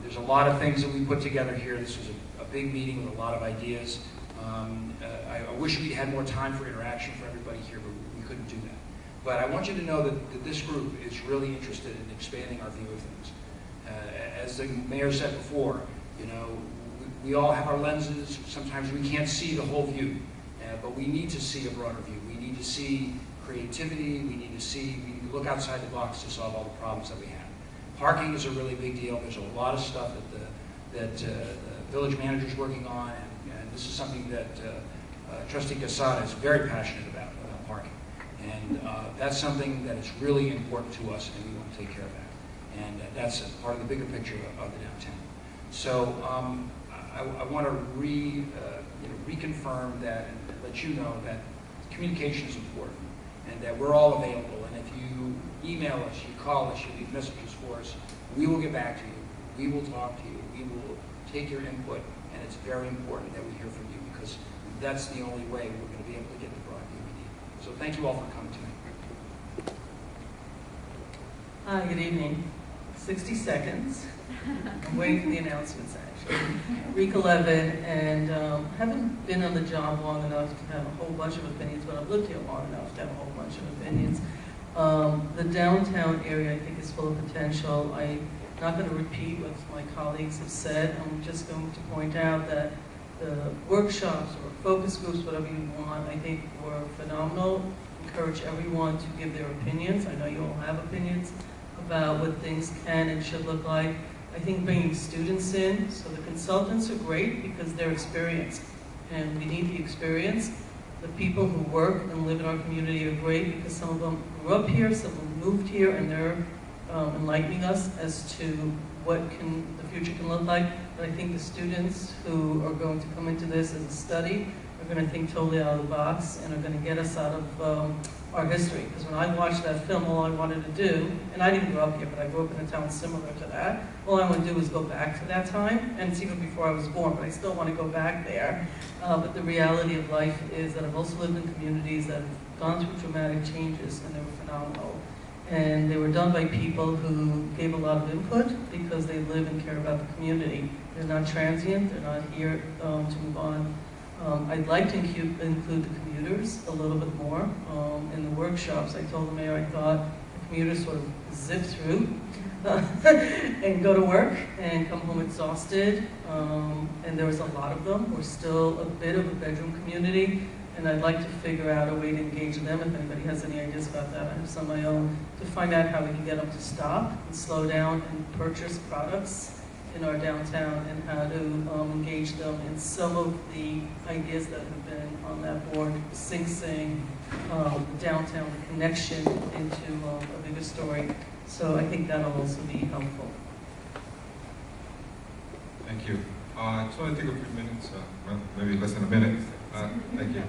There's a lot of things that we put together here. This was a big meeting with a lot of ideas. I wish we had more time for interaction for everybody here, but we couldn't do that. But I want you to know that this group is really interested in expanding our view of things. As the mayor said before, you know, we all have our lenses. Sometimes we can't see the whole view, but we need to see a broader view. We need to see creativity. We need to look outside the box to solve all the problems that we have. Parking is a really big deal. There's a lot of stuff that the village manager is working on, and this is something that Trustee Quesada is very passionate about parking. And that's something that is really important to us, and we want to take care of that. And that's a part of the bigger picture of the downtown. So I want to reconfirm that and let you know that communication is important, and that we're all available. And if you email us, you call us, you leave messages for us, we will get back to you. We will talk to you. We will take your input, and it's very important that we hear from you, because that's the only way we're going to be able to get the broad view we need. So thank you all for coming tonight. Hi, good evening. 60 seconds. I'm waiting for the announcements, actually. Rika Levin, and haven't been on the job long enough to have a whole bunch of opinions, but I've lived here long enough to have a whole bunch of opinions. The downtown area, I think, is full of potential. I'm not going to repeat what my colleagues have said. I'm just going to point out that the workshops or focus groups, whatever you want, I think were phenomenal. Encourage everyone to give their opinions. I know you all have opinions about what things can and should look like. I think bringing students in, so the consultants are great because they're experienced, and we need the experience. The people who work and live in our community are great because some of them grew up here, some of them moved here, and they're enlightening us as to what the future can look like. But I think the students who are going to come into this as a study are going to think totally out of the box and are going to get us out of our history. Because when I watched that film, all I wanted to do, and I didn't grow up here, but I grew up in a town similar to that, all I want to do is go back to that time, and it's even before I was born, but I still want to go back there. But the reality of life is that I've also lived in communities that have gone through dramatic changes, and they were phenomenal. And they were done by people who gave a lot of input because they live and care about the community. They're not transient, they're not here to move on. I'd like to include the commuters a little bit more. In the workshops, I told the mayor I thought the commuters sort of zip through and go to work and come home exhausted. And there was a lot of them. We're still a bit of a bedroom community, and I'd like to figure out a way to engage them. If anybody has any ideas about that, I have some of my own, to find out how we can get them to stop and slow down and purchase products in our downtown, and how to engage them in some of the ideas that have been on that board, Sing Sing, downtown connection into a bigger story. So I think that'll also be helpful. Thank you. I just want to take a few minutes, well, maybe less than a minute. Thank you.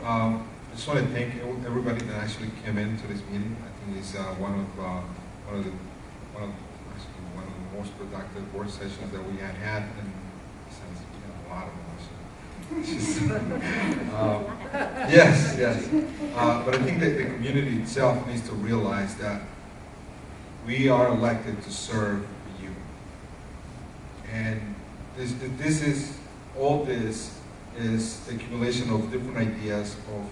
I just want to thank everybody that actually came into this meeting. I think it's one of the most productive work sessions that we had, and since a lot of them actually. Yes. But I think that the community itself needs to realize that we are elected to serve you, and all this is the accumulation of different ideas of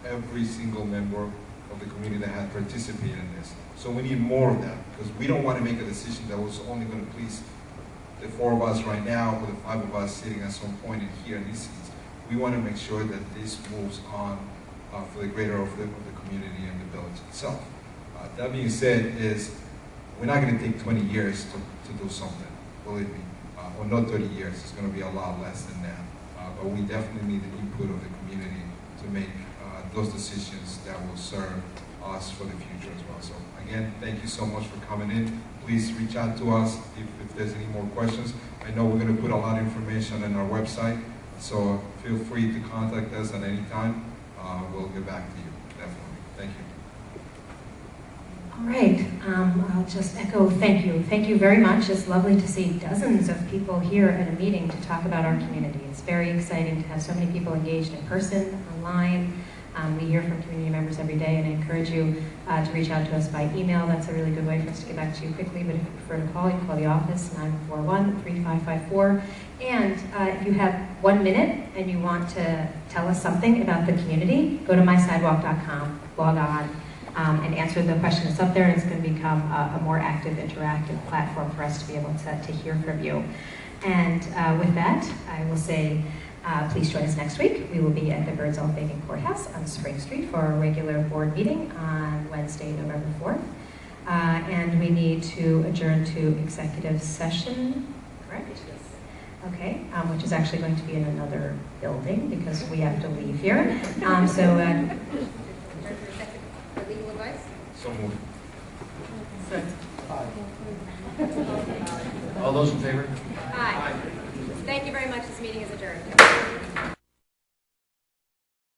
every single member of the community that has participated in this. So we need more of that, because we don't want to make a decision that was only going to please the 4 of us right now, or the 5 of us sitting at some point in here in these seats. We want to make sure that this moves on for the greater of the community and the village itself. That being said, we're not going to take 20 years to do something, believe me, or not 30 years. It's going to be a lot less than that. But we definitely need the input of the community to make those decisions that will serve us for the future as well. So again, thank you so much for coming in. Please reach out to us if there's any more questions. I know we're going to put a lot of information on our website, so feel free to contact us at any time. We'll get back to you, definitely. Thank you. All right, I'll just echo thank you. Thank you very much. It's lovely to see dozens of people here at a meeting to talk about our community. It's very exciting to have so many people engaged in person, online. We hear from community members every day, and I encourage you to reach out to us by email. That's a really good way for us to get back to you quickly, but if you prefer to call, you can call the office, 941-3554. And if you have 1 minute and you want to tell us something about the community, go to mysidewalk.com, log on, and answer the question that's up there, and it's going to become a more active, interactive platform for us to be able to hear from you. And with that, I will say, please join us next week. We will be at the Birdsall Bacon Courthouse on Spring Street for our regular board meeting on Wednesday, November 4th. And we need to adjourn to executive session, correct? Okay, which is actually going to be in another building because we have to leave here. Legal advice? So moved. All those in favor? Aye. Thank you very much. This meeting is adjourned.